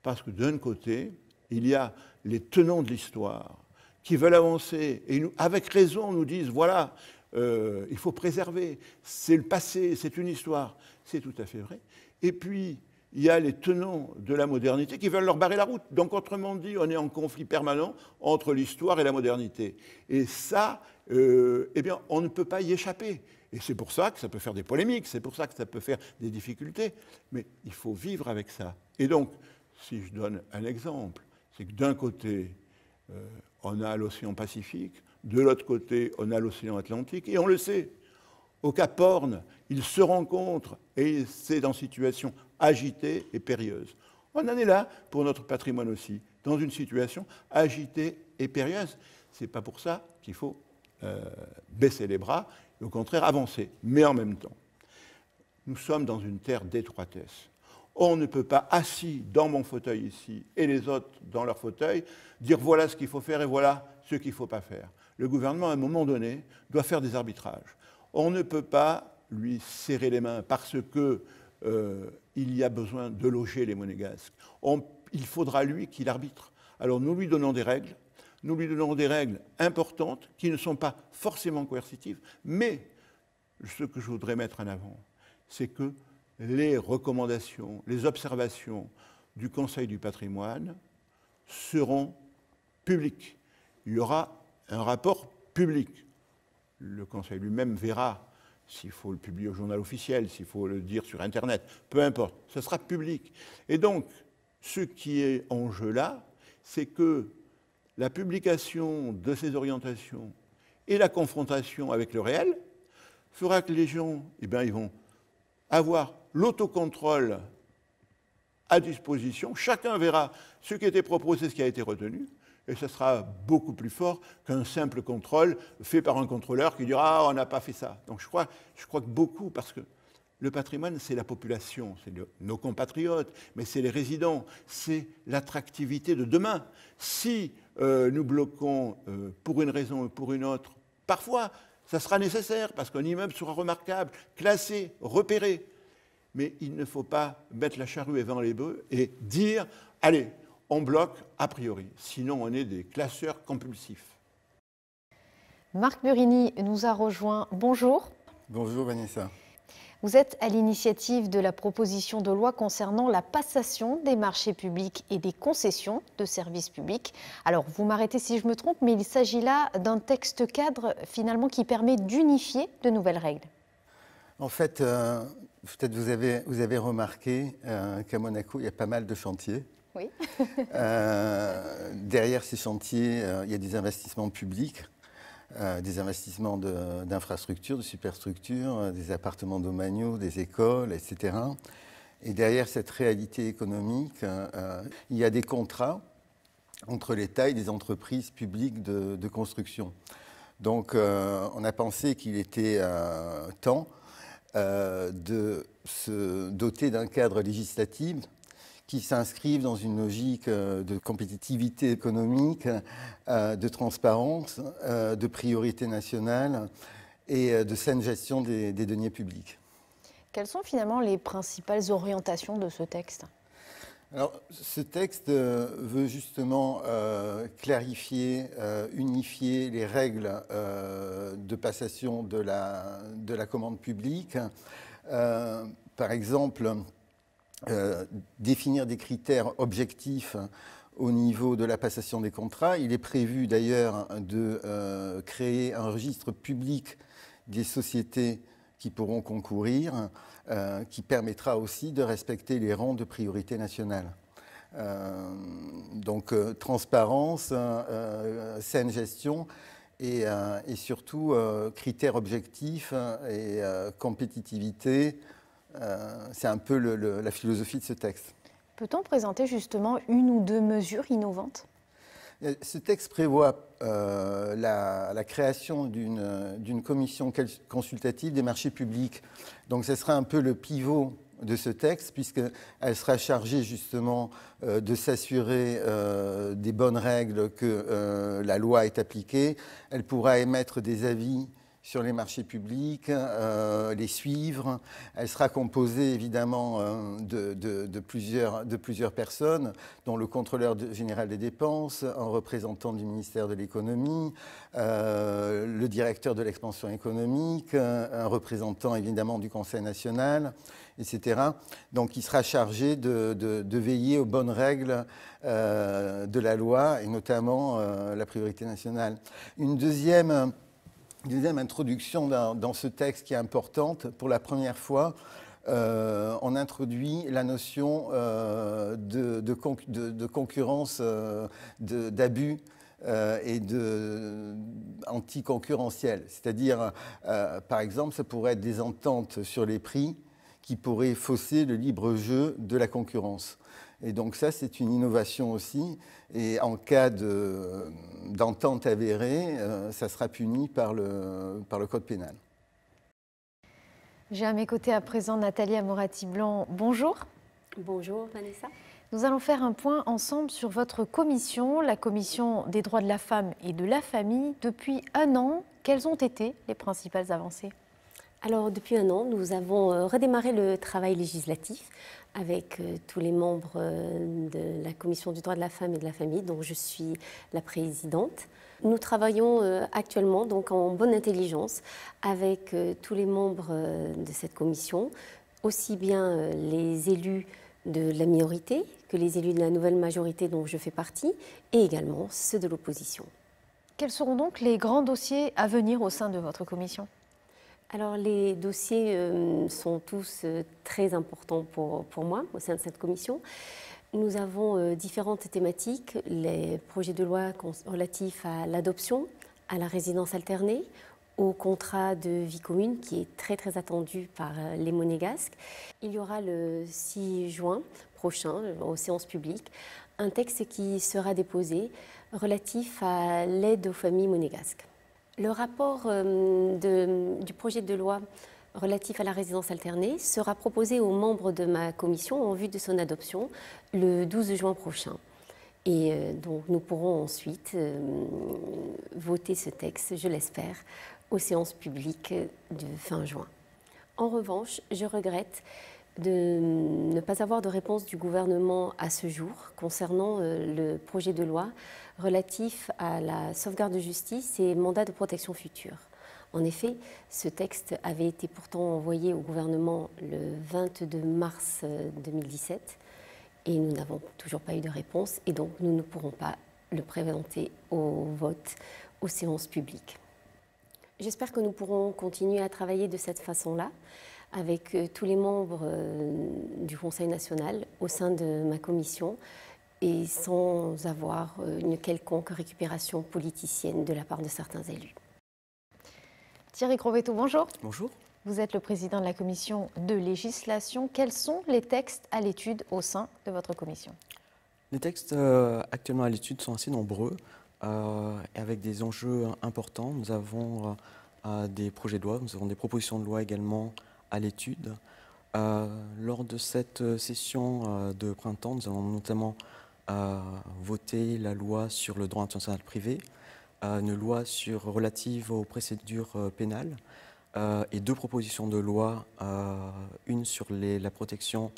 Parce que d'un côté, il y a les tenants de l'histoire qui veulent avancer et avec raison nous disent, voilà, il faut préserver, c'est le passé, c'est une histoire. C'est tout à fait vrai. Et puis, il y a les tenants de la modernité qui veulent leur barrer la route. Donc, autrement dit, on est en conflit permanent entre l'histoire et la modernité. Et ça, eh bien, on ne peut pas y échapper. Et c'est pour ça que ça peut faire des polémiques, c'est pour ça que ça peut faire des difficultés. Mais il faut vivre avec ça. Et donc, si je donne un exemple, c'est que d'un côté, on a l'océan Pacifique, de l'autre côté, on a l'océan Atlantique, et on le sait. Au Cap Horn, ils se rencontrent et c'est dans une situation agitée et périlleuse. On en est là pour notre patrimoine aussi, dans une situation agitée et périlleuse. Ce n'est pas pour ça qu'il faut baisser les bras, et au contraire avancer. Mais en même temps, nous sommes dans une terre d'étroitesse. On ne peut pas, assis dans mon fauteuil ici et les autres dans leur fauteuil, dire voilà ce qu'il faut faire et voilà ce qu'il ne faut pas faire. Le gouvernement, à un moment donné, doit faire des arbitrages. On ne peut pas lui serrer les mains parce qu'il y a besoin de loger les monégasques. Il faudra lui qu'il arbitre. Alors nous lui donnons des règles, importantes qui ne sont pas forcément coercitives, mais ce que je voudrais mettre en avant, c'est que les recommandations, les observations du Conseil du patrimoine seront publiques. Il y aura un rapport public. Le Conseil lui-même verra s'il faut le publier au journal officiel, s'il faut le dire sur Internet, peu importe, ce sera public. Et donc, ce qui est en jeu là, c'est que la publication de ces orientations et la confrontation avec le réel fera que les gens, ils vont avoir l'autocontrôle à disposition. Chacun verra ce qui a été proposé, ce qui a été retenu. Et ce sera beaucoup plus fort qu'un simple contrôle fait par un contrôleur qui dira « Ah, on n'a pas fait ça ». Donc je crois que beaucoup, parce que le patrimoine, c'est la population, c'est nos compatriotes, mais c'est les résidents, c'est l'attractivité de demain. Si nous bloquons pour une raison ou pour une autre, parfois, ça sera nécessaire, parce qu'un immeuble sera remarquable, classé, repéré. Mais il ne faut pas mettre la charrue avant les bœufs et dire « Allez ». On bloque a priori, sinon on est des classeurs compulsifs. Marc Burini nous a rejoint. Bonjour. Bonjour Vanessa. Vous êtes à l'initiative de la proposition de loi concernant la passation des marchés publics et des concessions de services publics. Alors, vous m'arrêtez si je me trompe, mais il s'agit là d'un texte cadre finalement qui permet d'unifier de nouvelles règles. En fait, peut-être vous avez remarqué qu'à Monaco, il y a pas mal de chantiers. Oui. Derrière ces chantiers, il y a des investissements publics, des investissements d'infrastructures, de superstructures, des appartements domaniaux, des écoles, etc. Et derrière cette réalité économique, il y a des contrats entre l'État et des entreprises publiques de construction. Donc, on a pensé qu'il était temps de se doter d'un cadre législatif qui s'inscrivent dans une logique de compétitivité économique, de transparence, de priorité nationale et de saine gestion des deniers publics. Quelles sont finalement les principales orientations de ce texte ? Alors, ce texte veut justement clarifier, unifier les règles de passation de la commande publique. Par exemple, définir des critères objectifs au niveau de la passation des contrats. Il est prévu d'ailleurs de créer un registre public des sociétés qui pourront concourir, qui permettra aussi de respecter les rangs de priorité nationale. Donc transparence, saine gestion et surtout critères objectifs et compétitivité. C'est un peu la philosophie de ce texte. Peut-on présenter justement une ou deux mesures innovantes ? Ce texte prévoit la création d'une commission consultative des marchés publics. Donc ce sera un peu le pivot de ce texte, puisqu'elle sera chargée justement de s'assurer des bonnes règles, que la loi est appliquée. Elle pourra émettre des avis sur les marchés publics, les suivre. Elle sera composée évidemment de plusieurs personnes, dont le contrôleur général des dépenses, un représentant du ministère de l'économie, le directeur de l'expansion économique, un représentant évidemment du Conseil national, etc. Donc il sera chargé de veiller aux bonnes règles de la loi et notamment la priorité nationale. Une deuxième introduction dans ce texte qui est importante. Pour la première fois, on introduit la notion de concurrence, d'abus et anticoncurrentiel. C'est-à-dire, par exemple, ça pourrait être des ententes sur les prix qui pourraient fausser le libre jeu de la concurrence. Et donc ça, c'est une innovation aussi. Et en cas d'entente avérée, ça sera puni par le Code pénal. J'ai à mes côtés à présent Nathalie Amorati-Blanc. Bonjour. Bonjour Vanessa. Nous allons faire un point ensemble sur votre commission, la commission des droits de la femme et de la famille. Depuis un an, quelles ont été les principales avancées ? Alors depuis un an, nous avons redémarré le travail législatif avec tous les membres de la commission du droit de la femme et de la famille, dont je suis la présidente. Nous travaillons actuellement donc en bonne intelligence avec tous les membres de cette commission, aussi bien les élus de la minorité que les élus de la nouvelle majorité dont je fais partie, et également ceux de l'opposition. Quels seront donc les grands dossiers à venir au sein de votre commission ? Alors les dossiers sont tous très importants pour moi au sein de cette commission. Nous avons différentes thématiques, les projets de loi relatifs à l'adoption, à la résidence alternée, au contrat de vie commune qui est très très attendu par les monégasques. Il y aura le 6 juin prochain aux séances publiques un texte qui sera déposé relatif à l'aide aux familles monégasques. Le rapport du projet de loi relatif à la résidence alternée sera proposé aux membres de ma commission en vue de son adoption le 12 juin prochain. Et donc nous pourrons ensuite voter ce texte, je l'espère, aux séances publiques de fin juin. En revanche, je regrette de ne pas avoir de réponse du gouvernement à ce jour concernant le projet de loi relatif à la sauvegarde de justice et mandat de protection future. En effet, ce texte avait été pourtant envoyé au gouvernement le 22 mars 2017 et nous n'avons toujours pas eu de réponse et donc nous ne pourrons pas le présenter au vote aux séances publiques. J'espère que nous pourrons continuer à travailler de cette façon-là avec tous les membres du Conseil national au sein de ma commission et sans avoir une quelconque récupération politicienne de la part de certains élus. Thierry Crovetto, bonjour. Bonjour. Vous êtes le président de la commission de législation. Quels sont les textes à l'étude au sein de votre commission ? Les textes actuellement à l'étude sont assez nombreux et avec des enjeux importants. Nous avons des projets de loi, nous avons des propositions de loi également à l'étude. Lors de cette session de printemps, nous allons notamment voter la loi sur le droit international privé, une loi relative aux procédures pénales et deux propositions de loi, une sur la protection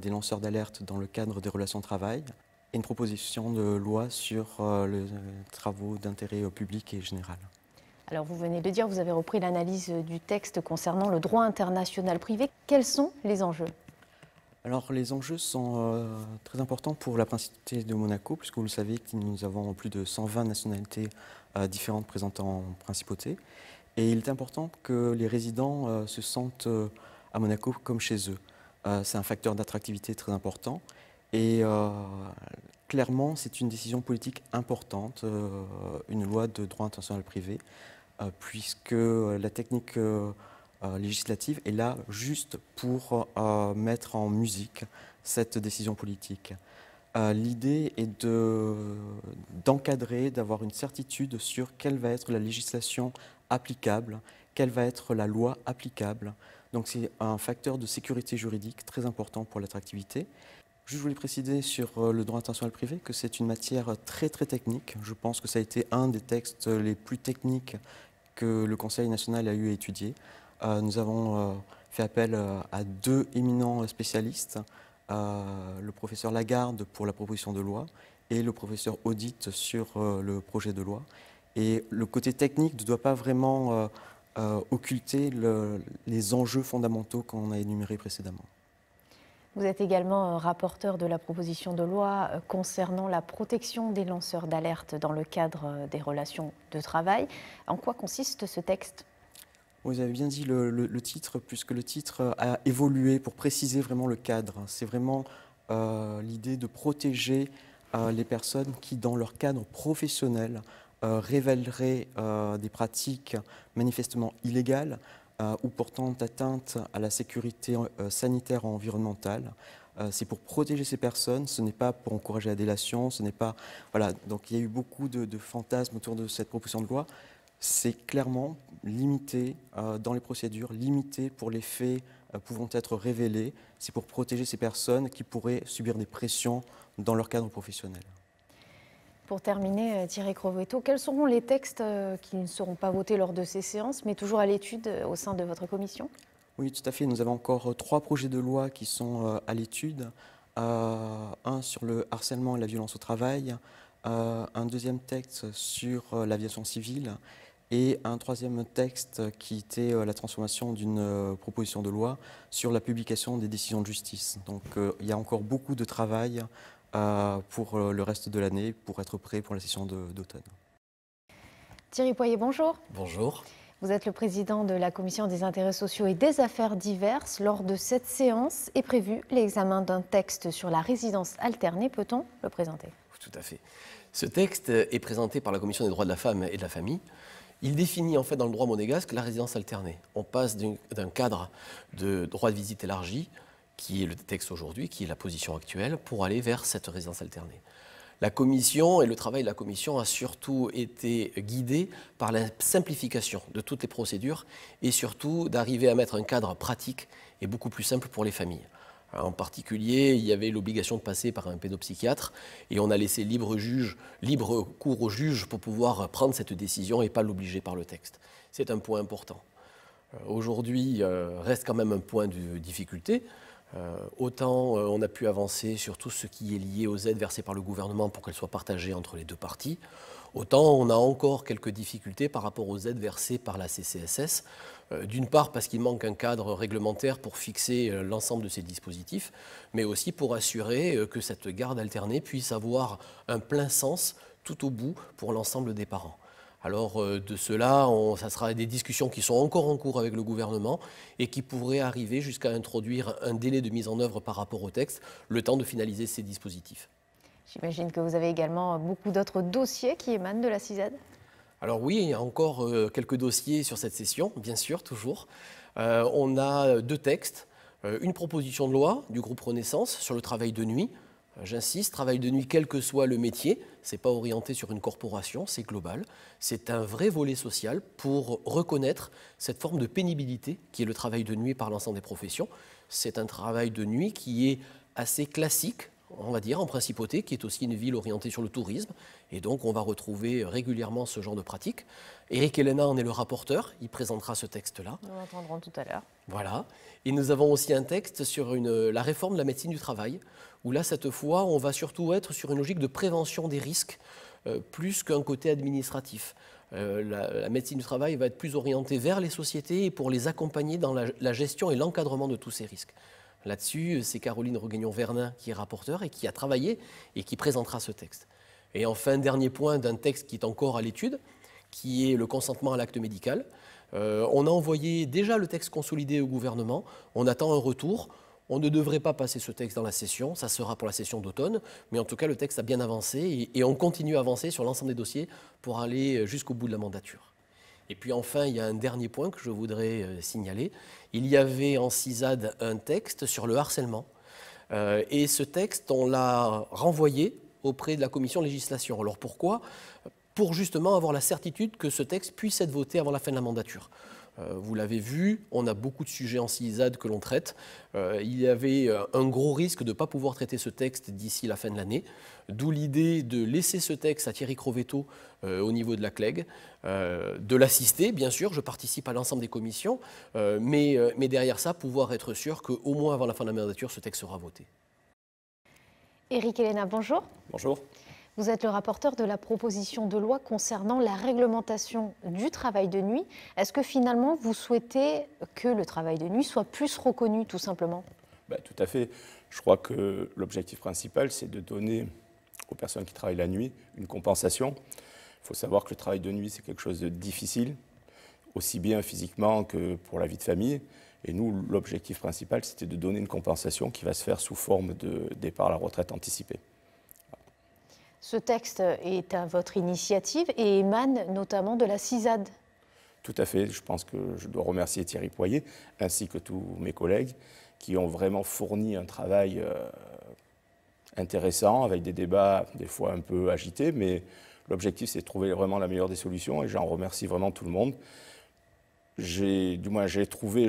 des lanceurs d'alerte dans le cadre des relations de travail et une proposition de loi sur les travaux d'intérêt public et général. Alors vous venez de dire, vous avez repris l'analyse du texte concernant le droit international privé. Quels sont les enjeux ? Alors les enjeux sont très importants pour la principauté de Monaco, puisque vous le savez, nous avons plus de 120 nationalités différentes présentes en principauté. Et il est important que les résidents se sentent à Monaco comme chez eux. C'est un facteur d'attractivité très important. Et clairement, c'est une décision politique importante, une loi de droit international privé, puisque la technique législative est là juste pour mettre en musique cette décision politique. L'idée est d'encadrer, d'avoir une certitude sur quelle va être la législation applicable, quelle va être la loi applicable. Donc c'est un facteur de sécurité juridique très important pour l'attractivité. Je voulais préciser sur le droit international privé que c'est une matière très très technique. Je pense que ça a été un des textes les plus techniques que le Conseil national a eu à étudier. Nous avons fait appel à 2 éminents spécialistes, le professeur Lagarde pour la proposition de loi et le professeur Audit sur le projet de loi. Et le côté technique ne doit pas vraiment occulter les enjeux fondamentaux qu'on a énumérés précédemment. Vous êtes également rapporteur de la proposition de loi concernant la protection des lanceurs d'alerte dans le cadre des relations de travail. En quoi consiste ce texte ? Vous avez bien dit le titre, puisque le titre a évolué pour préciser vraiment le cadre. C'est vraiment l'idée de protéger les personnes qui, dans leur cadre professionnel, révéleraient des pratiques manifestement illégales ou portant atteinte à la sécurité sanitaire et environnementale. C'est pour protéger ces personnes, ce n'est pas pour encourager la délation, ce n'est pas... Voilà, donc il y a eu beaucoup de fantasmes autour de cette proposition de loi. C'est clairement limité dans les procédures, limité pour les faits pouvant être révélés. C'est pour protéger ces personnes qui pourraient subir des pressions dans leur cadre professionnel. Pour terminer, Thierry Crovetto, quels seront les textes qui ne seront pas votés lors de ces séances, mais toujours à l'étude au sein de votre commission ? Oui, tout à fait. Nous avons encore 3 projets de loi qui sont à l'étude. Un sur le harcèlement et la violence au travail, un deuxième texte sur l'aviation civile et un 3e texte qui était la transformation d'une proposition de loi sur la publication des décisions de justice. Donc il y a encore beaucoup de travail pour le reste de l'année, pour être prêt pour la session d'automne. Thierry Poirier, bonjour. Bonjour. Vous êtes le président de la Commission des intérêts sociaux et des affaires diverses. Lors de cette séance est prévu l'examen d'un texte sur la résidence alternée. Peut-on le présenter ? Tout à fait. Ce texte est présenté par la Commission des droits de la femme et de la famille. Il définit en fait dans le droit monégasque la résidence alternée. On passe d'un cadre de droit de visite élargi, qui est le texte aujourd'hui, qui est la position actuelle, pour aller vers cette résidence alternée. La Commission et le travail de la Commission a surtout été guidé par la simplification de toutes les procédures et surtout d'arriver à mettre un cadre pratique et beaucoup plus simple pour les familles. En particulier, il y avait l'obligation de passer par un pédopsychiatre et on a laissé libre cours au juge pour pouvoir prendre cette décision et pas l'obliger par le texte. C'est un point important. Aujourd'hui, reste quand même un point de difficulté. Autant on a pu avancer sur tout ce qui est lié aux aides versées par le gouvernement pour qu'elles soient partagées entre les 2 parties, autant on a encore quelques difficultés par rapport aux aides versées par la CCSS, d'une part parce qu'il manque un cadre réglementaire pour fixer l'ensemble de ces dispositifs, mais aussi pour assurer que cette garde alternée puisse avoir un plein sens tout au bout pour l'ensemble des parents. Alors de cela, ça sera des discussions qui sont encore en cours avec le gouvernement et qui pourraient arriver jusqu'à introduire un délai de mise en œuvre par rapport au texte, le temps de finaliser ces dispositifs. J'imagine que vous avez également beaucoup d'autres dossiers qui émanent de la CISAD. Alors oui, il y a encore quelques dossiers sur cette session, bien sûr, toujours. On a 2 textes, une proposition de loi du groupe Renaissance sur le travail de nuit. J'insiste, travail de nuit, quel que soit le métier, ce n'est pas orienté sur une corporation, c'est global. C'est un vrai volet social pour reconnaître cette forme de pénibilité qui est le travail de nuit par l'ensemble des professions. C'est un travail de nuit qui est assez classique, on va dire, en principauté, qui est aussi une ville orientée sur le tourisme. Et donc, on va retrouver régulièrement ce genre de pratique. Éric Elena en est le rapporteur, il présentera ce texte-là. Nous l'entendrons tout à l'heure. Voilà. Et nous avons aussi un texte sur la réforme de la médecine du travail, où là, cette fois, on va surtout être sur une logique de prévention des risques, plus qu'un côté administratif. La médecine du travail va être plus orientée vers les sociétés et pour les accompagner dans la gestion et l'encadrement de tous ces risques. Là-dessus, c'est Caroline Reguignon-Vernin qui est rapporteure et qui a travaillé et qui présentera ce texte. Et enfin, dernier point d'un texte qui est encore à l'étude, qui est le consentement à l'acte médical. On a envoyé déjà le texte consolidé au gouvernement, on attend un retour. On ne devrait pas passer ce texte dans la session, ça sera pour la session d'automne, mais en tout cas le texte a bien avancé et on continue à avancer sur l'ensemble des dossiers pour aller jusqu'au bout de la mandature. Et puis enfin, il y a un dernier point que je voudrais signaler. Il y avait en CISAD un texte sur le harcèlement et ce texte, on l'a renvoyé auprès de la commission législation. Alors pourquoi ? pour justement avoir la certitude que ce texte puisse être voté avant la fin de la mandature. Vous l'avez vu, on a beaucoup de sujets en CISAD que l'on traite. Il y avait un gros risque de ne pas pouvoir traiter ce texte d'ici la fin de l'année, d'où l'idée de laisser ce texte à Thierry Crovetto au niveau de la CLEG, de l'assister, bien sûr, je participe à l'ensemble des commissions, mais derrière ça, pouvoir être sûr qu'au moins avant la fin de la mandature, ce texte sera voté. Éric Elena, bonjour. Bonjour. Vous êtes le rapporteur de la proposition de loi concernant la réglementation du travail de nuit. Est-ce que finalement vous souhaitez que le travail de nuit soit plus reconnu, tout simplement? Tout à fait. Je crois que l'objectif principal, c'est de donner aux personnes qui travaillent la nuit une compensation. Il faut savoir que le travail de nuit, c'est quelque chose de difficile, aussi bien physiquement que pour la vie de famille. Et nous, l'objectif principal, c'était de donner une compensation qui va se faire sous forme de départ à la retraite anticipée. Ce texte est à votre initiative et émane notamment de la CISAD. Tout à fait. Je pense que je dois remercier Thierry Poyer ainsi que tous mes collègues qui ont vraiment fourni un travail intéressant avec des débats des fois un peu agités, mais l'objectif c'est de trouver vraiment la meilleure des solutions et j'en remercie vraiment tout le monde. J'ai trouvé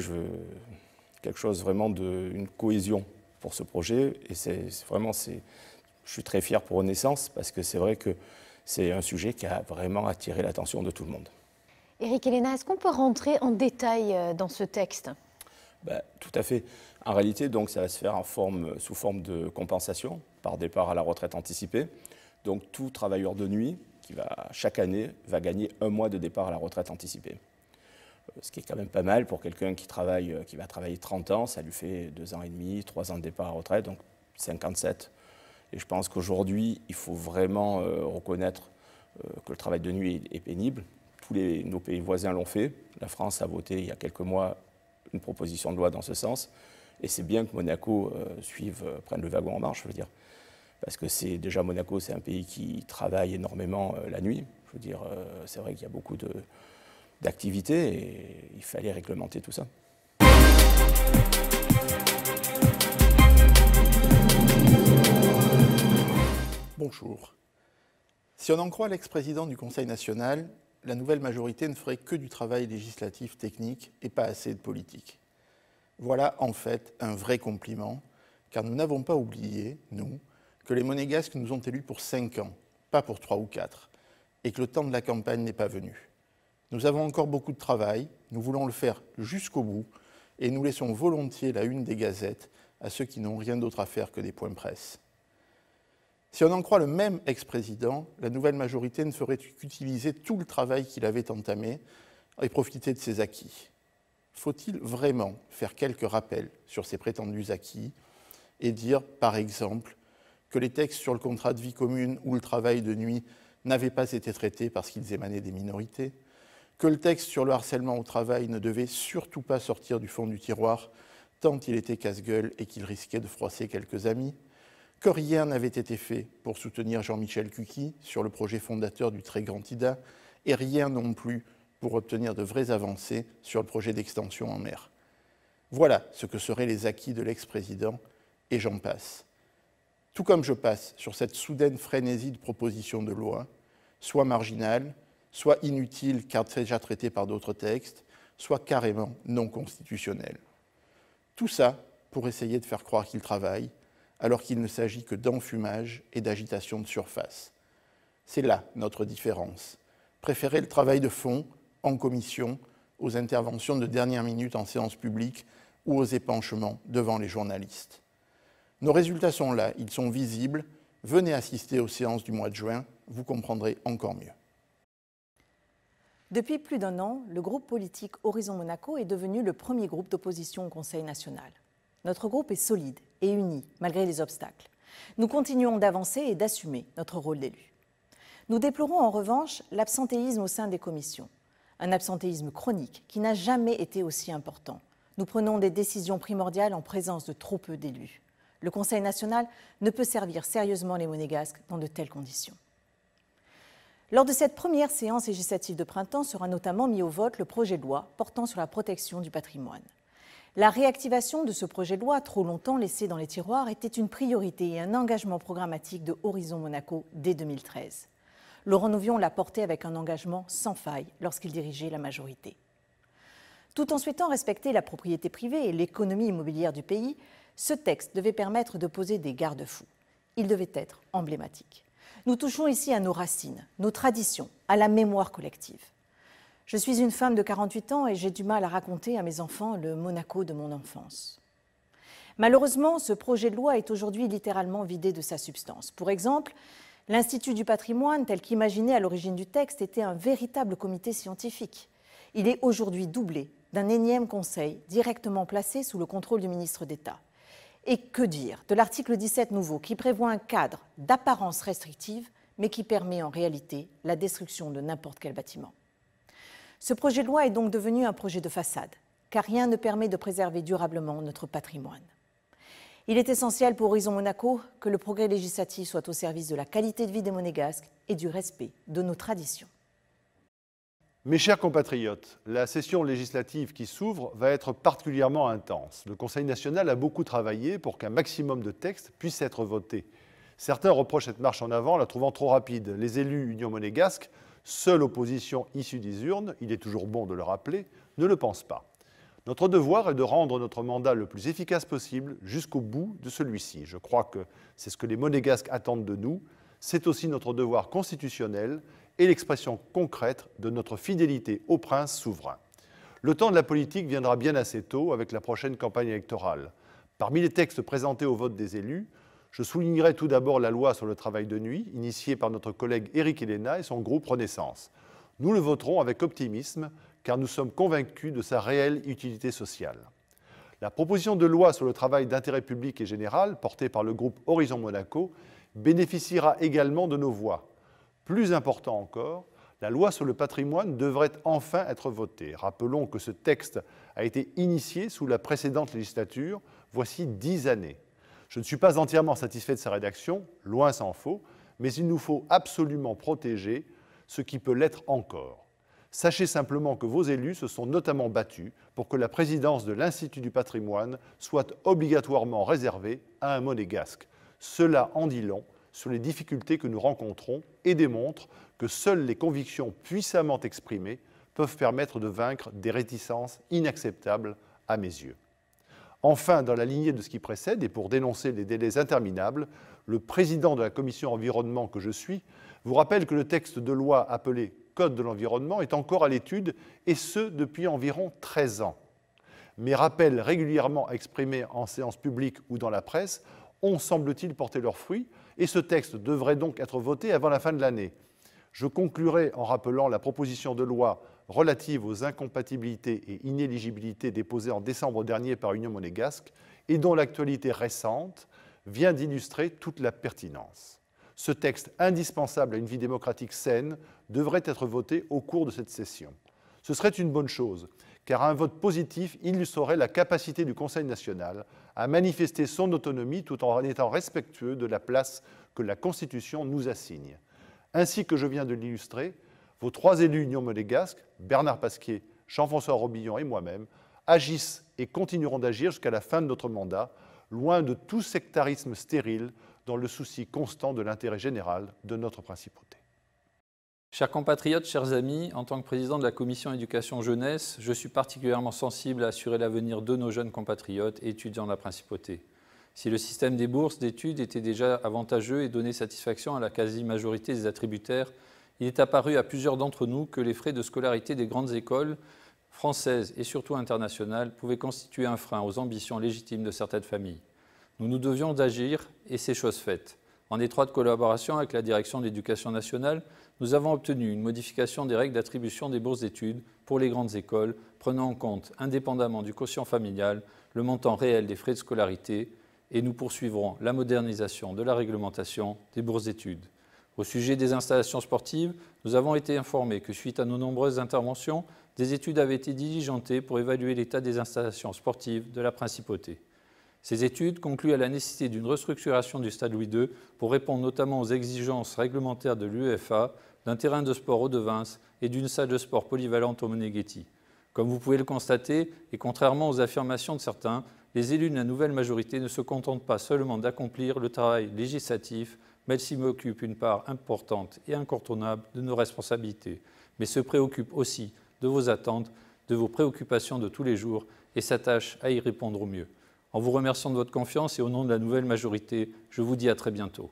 quelque chose vraiment une cohésion pour ce projet et je suis très fier pour Renaissance parce que c'est vrai que c'est un sujet qui a vraiment attiré l'attention de tout le monde. Éric Elena, est-ce qu'on peut rentrer en détail dans ce texte? Tout à fait. En réalité, donc, ça va se faire sous forme de compensation par départ à la retraite anticipée. Donc tout travailleur de nuit qui chaque année va gagner 1 mois de départ à la retraite anticipée. Ce qui est quand même pas mal pour quelqu'un qui va travailler 30 ans, ça lui fait 2 ans et demi, 3 ans de départ à la retraite, donc 57. Et je pense qu'aujourd'hui, il faut vraiment reconnaître que le travail de nuit est pénible. Nos pays voisins l'ont fait. La France a voté il y a quelques mois une proposition de loi dans ce sens. Et c'est bien que Monaco prenne le wagon en marche, je veux dire. Parce que déjà Monaco, c'est un pays qui travaille énormément la nuit. Je veux dire, c'est vrai qu'il y a beaucoup d'activités et il fallait réglementer tout ça. Bonjour. Si on en croit l'ex-président du Conseil national, la nouvelle majorité ne ferait que du travail législatif technique et pas assez de politique. Voilà en fait un vrai compliment, car nous n'avons pas oublié, nous, que les Monégasques nous ont élus pour 5 ans, pas pour 3 ou 4, et que le temps de la campagne n'est pas venu. Nous avons encore beaucoup de travail, nous voulons le faire jusqu'au bout, et nous laissons volontiers la une des gazettes à ceux qui n'ont rien d'autre à faire que des points presse. Si on en croit le même ex-président, la nouvelle majorité ne ferait qu'utiliser tout le travail qu'il avait entamé et profiter de ses acquis. Faut-il vraiment faire quelques rappels sur ces prétendus acquis et dire, par exemple, que les textes sur le contrat de vie commune ou le travail de nuit n'avaient pas été traités parce qu'ils émanaient des minorités, que le texte sur le harcèlement au travail ne devait surtout pas sortir du fond du tiroir tant il était casse-gueule et qu'il risquait de froisser quelques amis, que rien n'avait été fait pour soutenir Jean-Michel Cuqui sur le projet fondateur du très grand IDA, et rien non plus pour obtenir de vraies avancées sur le projet d'extension en mer. Voilà ce que seraient les acquis de l'ex-président, et j'en passe. Tout comme je passe sur cette soudaine frénésie de propositions de loi, soit marginale, soit inutile car déjà traitée par d'autres textes, soit carrément non constitutionnelle. Tout ça pour essayer de faire croire qu'il travaille, alors qu'il ne s'agit que d'enfumage et d'agitation de surface. C'est là notre différence. Préférer le travail de fond, en commission, aux interventions de dernière minute en séance publique ou aux épanchements devant les journalistes. Nos résultats sont là, ils sont visibles. Venez assister aux séances du mois de juin, vous comprendrez encore mieux. Depuis plus d'1 an, le groupe politique Horizon Monaco est devenu le premier groupe d'opposition au Conseil national. Notre groupe est solide et uni, malgré les obstacles. Nous continuons d'avancer et d'assumer notre rôle d'élu. Nous déplorons en revanche l'absentéisme au sein des commissions. Un absentéisme chronique qui n'a jamais été aussi important. Nous prenons des décisions primordiales en présence de trop peu d'élus. Le Conseil national ne peut servir sérieusement les Monégasques dans de telles conditions. Lors de cette première séance législative de printemps sera notamment mis au vote le projet de loi portant sur la protection du patrimoine. La réactivation de ce projet de loi, trop longtemps laissé dans les tiroirs, était une priorité et un engagement programmatique de Horizon Monaco dès 2013. Laurent Nouvion l'a porté avec un engagement sans faille lorsqu'il dirigeait la majorité. Tout en souhaitant respecter la propriété privée et l'économie immobilière du pays, ce texte devait permettre de poser des garde-fous. Il devait être emblématique. Nous touchons ici à nos racines, nos traditions, à la mémoire collective. Je suis une femme de 48 ans et j'ai du mal à raconter à mes enfants le Monaco de mon enfance. Malheureusement, ce projet de loi est aujourd'hui littéralement vidé de sa substance. Pour exemple, l'Institut du patrimoine, tel qu'imaginé à l'origine du texte, était un véritable comité scientifique. Il est aujourd'hui doublé d'un énième conseil directement placé sous le contrôle du ministre d'État. Et que dire de l'article 17 nouveau qui prévoit un cadre d'apparence restrictive, mais qui permet en réalité la destruction de n'importe quel bâtiment. Ce projet de loi est donc devenu un projet de façade, car rien ne permet de préserver durablement notre patrimoine. Il est essentiel pour Horizon Monaco que le progrès législatif soit au service de la qualité de vie des Monégasques et du respect de nos traditions. Mes chers compatriotes, la session législative qui s'ouvre va être particulièrement intense. Le Conseil national a beaucoup travaillé pour qu'un maximum de textes puissent être votés. Certains reprochent cette marche en avant, la trouvant trop rapide. Les élus Union monégasque, seule opposition issue des urnes, il est toujours bon de le rappeler, ne le pensent pas. Notre devoir est de rendre notre mandat le plus efficace possible jusqu'au bout de celui-ci. Je crois que c'est ce que les Monégasques attendent de nous. C'est aussi notre devoir constitutionnel et l'expression concrète de notre fidélité au prince souverain. Le temps de la politique viendra bien assez tôt avec la prochaine campagne électorale. Parmi les textes présentés au vote des élus, je soulignerai tout d'abord la loi sur le travail de nuit, initiée par notre collègue Éric Héléna et son groupe Renaissance. Nous le voterons avec optimisme, car nous sommes convaincus de sa réelle utilité sociale. La proposition de loi sur le travail d'intérêt public et général, portée par le groupe Horizon Monaco, bénéficiera également de nos voix. Plus important encore, la loi sur le patrimoine devrait enfin être votée. Rappelons que ce texte a été initié sous la précédente législature, voici 10 années. Je ne suis pas entièrement satisfait de sa rédaction, loin s'en faut, mais il nous faut absolument protéger ce qui peut l'être encore. Sachez simplement que vos élus se sont notamment battus pour que la présidence de l'Institut du patrimoine soit obligatoirement réservée à un monégasque. Cela en dit long sur les difficultés que nous rencontrons et démontre que seules les convictions puissamment exprimées peuvent permettre de vaincre des réticences inacceptables à mes yeux. Enfin, dans la lignée de ce qui précède et pour dénoncer les délais interminables, le président de la commission environnement que je suis vous rappelle que le texte de loi appelé Code de l'environnement est encore à l'étude, et ce depuis environ 13 ans. Mes rappels régulièrement exprimés en séance publique ou dans la presse ont, semble-t-il, porté leurs fruits, et ce texte devrait donc être voté avant la fin de l'année. Je conclurai en rappelant la proposition de loi relative aux incompatibilités et inéligibilités déposée en décembre dernier par Union monégasque et dont l'actualité récente vient d'illustrer toute la pertinence. Ce texte indispensable à une vie démocratique saine devrait être voté au cours de cette session. Ce serait une bonne chose, car un vote positif illustrerait la capacité du Conseil national à manifester son autonomie tout en étant respectueux de la place que la Constitution nous assigne. Ainsi que je viens de l'illustrer, vos 3 élus Union monégasque, Bernard Pasquier, Jean-François Robillon et moi-même, agissent et continueront d'agir jusqu'à la fin de notre mandat, loin de tout sectarisme stérile, dans le souci constant de l'intérêt général de notre principauté. Chers compatriotes, chers amis, en tant que président de la commission éducation jeunesse, je suis particulièrement sensible à assurer l'avenir de nos jeunes compatriotes et étudiants de la principauté. Si le système des bourses d'études était déjà avantageux et donnait satisfaction à la quasi-majorité des attributaires, il est apparu à plusieurs d'entre nous que les frais de scolarité des grandes écoles françaises et surtout internationales pouvaient constituer un frein aux ambitions légitimes de certaines familles. Nous nous devions d'agir et c'est chose faite. En étroite collaboration avec la direction de l'Éducation nationale, nous avons obtenu une modification des règles d'attribution des bourses d'études pour les grandes écoles, prenant en compte, indépendamment du quotient familial, le montant réel des frais de scolarité, et nous poursuivrons la modernisation de la réglementation des bourses d'études. Au sujet des installations sportives, nous avons été informés que suite à nos nombreuses interventions, des études avaient été diligentées pour évaluer l'état des installations sportives de la principauté. Ces études concluent à la nécessité d'une restructuration du stade Louis II pour répondre notamment aux exigences réglementaires de l'UEFA, d'un terrain de sport au Devins et d'une salle de sport polyvalente au Moneghetti. Comme vous pouvez le constater, et contrairement aux affirmations de certains, les élus de la nouvelle majorité ne se contentent pas seulement d'accomplir le travail législatif, mais elle s'y occupe une part importante et incontournable de nos responsabilités, mais se préoccupe aussi de vos attentes, de vos préoccupations de tous les jours et s'attache à y répondre au mieux. En vous remerciant de votre confiance et au nom de la nouvelle majorité, je vous dis à très bientôt.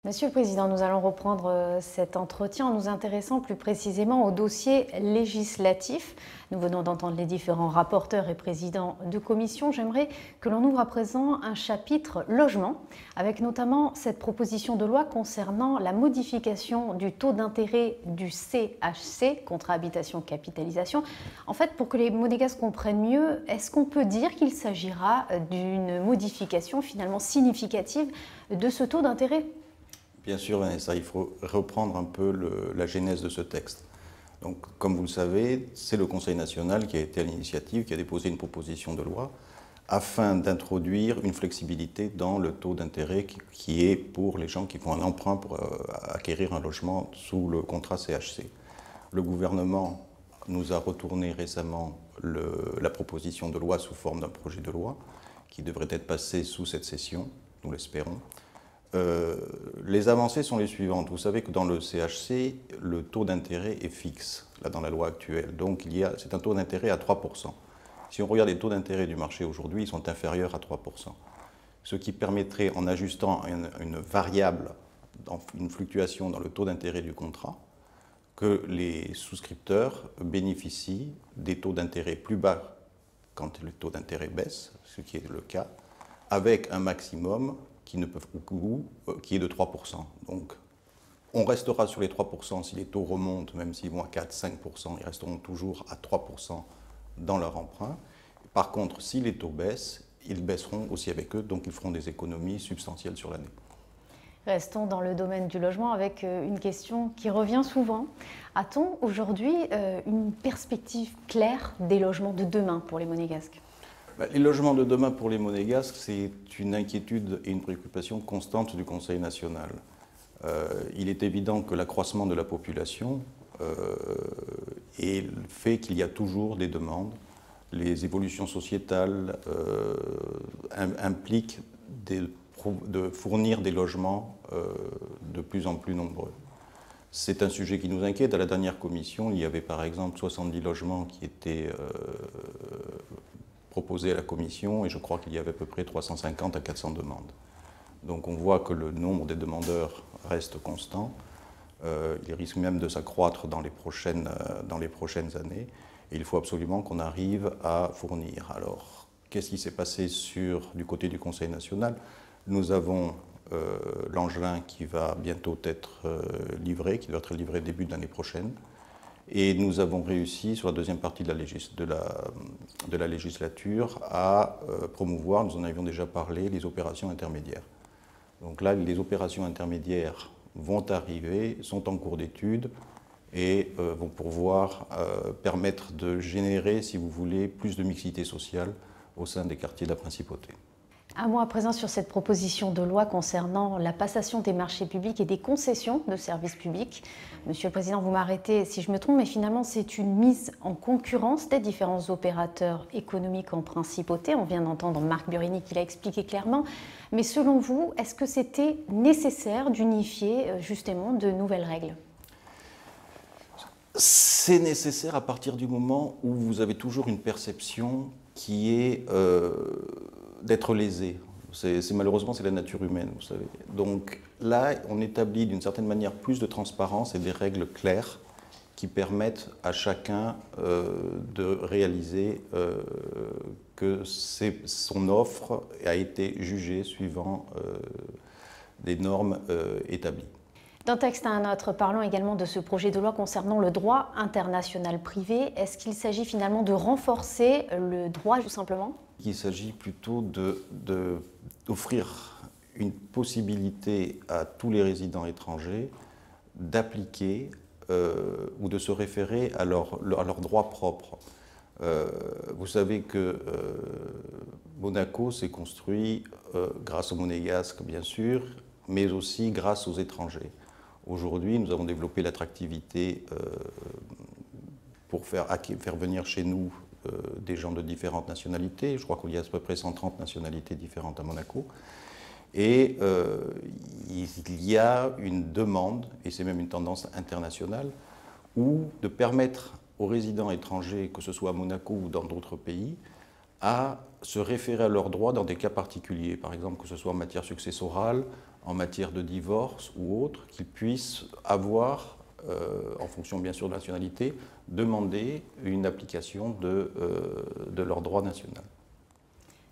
Monsieur le Président, nous allons reprendre cet entretien en nous intéressant plus précisément au dossier législatif. Nous venons d'entendre les différents rapporteurs et présidents de commission. J'aimerais que l'on ouvre à présent un chapitre logement, avec notamment cette proposition de loi concernant la modification du taux d'intérêt du CHC, contrat habitation capitalisation. En fait, pour que les Monégasques comprennent mieux, est-ce qu'on peut dire qu'il s'agira d'une modification finalement significative de ce taux d'intérêt ? Bien sûr, Vanessa, il faut reprendre un peu la genèse de ce texte. Donc, comme vous le savez, c'est le Conseil national qui a été à l'initiative, qui a déposé une proposition de loi afin d'introduire une flexibilité dans le taux d'intérêt qui est pour les gens qui font un emprunt pour acquérir un logement sous le contrat CHC. Le gouvernement nous a retourné récemment la proposition de loi sous forme d'un projet de loi qui devrait être passé sous cette session, nous l'espérons. Les avancées sont les suivantes. Vous savez que dans le CHC, le taux d'intérêt est fixe, là dans la loi actuelle. Donc c'est un taux d'intérêt à 3%. Si on regarde les taux d'intérêt du marché aujourd'hui, ils sont inférieurs à 3%. Ce qui permettrait, en ajustant une variable, une fluctuation dans le taux d'intérêt du contrat, que les souscripteurs bénéficient des taux d'intérêt plus bas quand le taux d'intérêt baisse, ce qui est le cas, avec un maximum qui est de 3%. Donc, on restera sur les 3% si les taux remontent, même s'ils vont à 4-5%, ils resteront toujours à 3% dans leur emprunt. Par contre, si les taux baissent, ils baisseront aussi avec eux, donc ils feront des économies substantielles sur l'année. Restons dans le domaine du logement avec une question qui revient souvent. A-t-on aujourd'hui une perspective claire des logements de demain pour les Monégasques ? Les logements de demain pour les Monégasques, c'est une inquiétude et une préoccupation constante du Conseil national. Il est évident que l'accroissement de la population et le fait qu'il y a toujours des demandes, les évolutions sociétales impliquent de fournir des logements de plus en plus nombreux. C'est un sujet qui nous inquiète. À la dernière commission, il y avait par exemple 70 logements qui étaient proposés à la commission et je crois qu'il y avait à peu près 350 à 400 demandes. Donc on voit que le nombre des demandeurs reste constant. Il risque même de s'accroître dans les prochaines années et il faut absolument qu'on arrive à fournir. Alors, qu'est-ce qui s'est passé du côté du Conseil national ? Nous avons l'Angelin qui va bientôt être livré, qui doit être livré début de l'année prochaine. Et nous avons réussi, sur la deuxième partie de la législature, à promouvoir, nous en avions déjà parlé, les opérations intermédiaires. Donc là, les opérations intermédiaires vont arriver, sont en cours d'étude et vont pouvoir permettre de générer, si vous voulez, plus de mixité sociale au sein des quartiers de la Principauté. Un mot à présent sur cette proposition de loi concernant la passation des marchés publics et des concessions de services publics. Monsieur le Président, vous m'arrêtez si je me trompe, mais finalement c'est une mise en concurrence des différents opérateurs économiques en Principauté. On vient d'entendre Marc Burini qui l'a expliqué clairement. Mais selon vous, est-ce que c'était nécessaire d'unifier justement de nouvelles règles ? C'est nécessaire à partir du moment où vous avez toujours une perception qui est d'être lésé. Malheureusement, c'est la nature humaine, vous savez. Donc là, on établit d'une certaine manière plus de transparence et des règles claires qui permettent à chacun de réaliser que son offre a été jugée suivant des normes établies. D'un texte à un autre, parlons également de ce projet de loi concernant le droit international privé. Est-ce qu'il s'agit finalement de renforcer le droit tout simplement ? Il s'agit plutôt d'offrir une possibilité à tous les résidents étrangers d'appliquer ou de se référer à leurs droits propres. Vous savez que Monaco s'est construit grâce aux Monégasques, bien sûr, mais aussi grâce aux étrangers. Aujourd'hui, nous avons développé l'attractivité pour faire venir chez nous des gens de différentes nationalités. Je crois qu'il y a à peu près 130 nationalités différentes à Monaco. Et il y a une demande, et c'est même une tendance internationale, où de permettre aux résidents étrangers, que ce soit à Monaco ou dans d'autres pays, à se référer à leurs droits dans des cas particuliers. Par exemple, que ce soit en matière successorale, en matière de divorce ou autre, qu'ils puissent avoir, en fonction bien sûr de la nationalité, demander une application de leur droit national.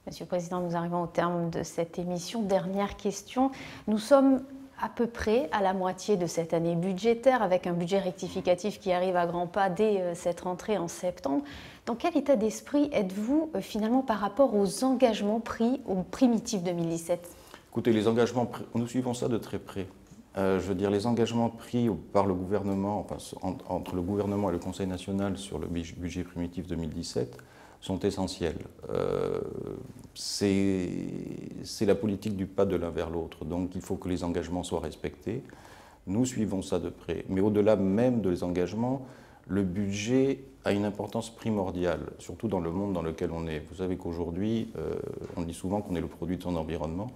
Monsieur le Président, nous arrivons au terme de cette émission. Dernière question. Nous sommes à peu près à la moitié de cette année budgétaire, avec un budget rectificatif qui arrive à grands pas dès cette rentrée en septembre. Dans quel état d'esprit êtes-vous finalement par rapport aux engagements pris au primitif 2017 ? Écoutez, les engagements, nous suivons ça de très près. Je veux dire, les engagements pris par le gouvernement, enfin, entre le gouvernement et le Conseil national sur le budget primitif 2017 sont essentiels. C'est la politique du pas de l'un vers l'autre, donc il faut que les engagements soient respectés. Nous suivons ça de près. Mais au-delà même des engagements, le budget a une importance primordiale, surtout dans le monde dans lequel on est. Vous savez qu'aujourd'hui, on dit souvent qu'on est le produit de son environnement.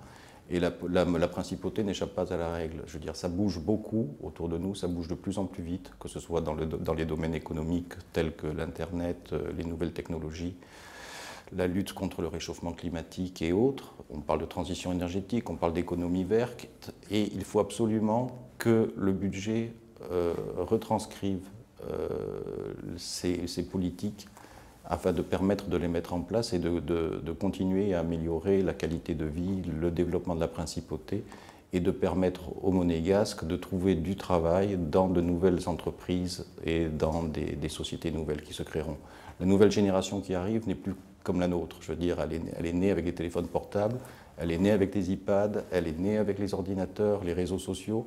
Et la principauté n'échappe pas à la règle. Je veux dire, ça bouge beaucoup autour de nous, ça bouge de plus en plus vite, que ce soit dans les domaines économiques tels que l'Internet, les nouvelles technologies, la lutte contre le réchauffement climatique et autres. On parle de transition énergétique, on parle d'économie verte, et il faut absolument que le budget retranscrive ces politiques afin de permettre de les mettre en place et de continuer à améliorer la qualité de vie, le développement de la principauté et de permettre aux Monégasques de trouver du travail dans de nouvelles entreprises et dans des sociétés nouvelles qui se créeront. La nouvelle génération qui arrive n'est plus comme la nôtre. Je veux dire, elle est née avec les téléphones portables, elle est née avec les iPads, elle est née avec les ordinateurs, les réseaux sociaux.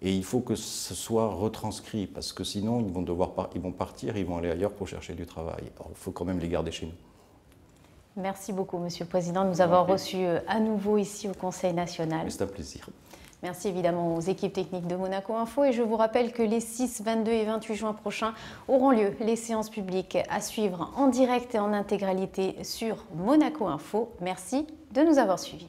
Et il faut que ce soit retranscrit, parce que sinon, ils vont partir, ils vont aller ailleurs pour chercher du travail. Alors, il faut quand même les garder chez nous. Merci beaucoup, Monsieur le Président, de nous avoir reçus à nouveau ici au Conseil national. C'est un plaisir. Merci évidemment aux équipes techniques de Monaco Info. Et je vous rappelle que les 6, 22 et 28 juin prochains auront lieu les séances publiques à suivre en direct et en intégralité sur Monaco Info. Merci de nous avoir suivis.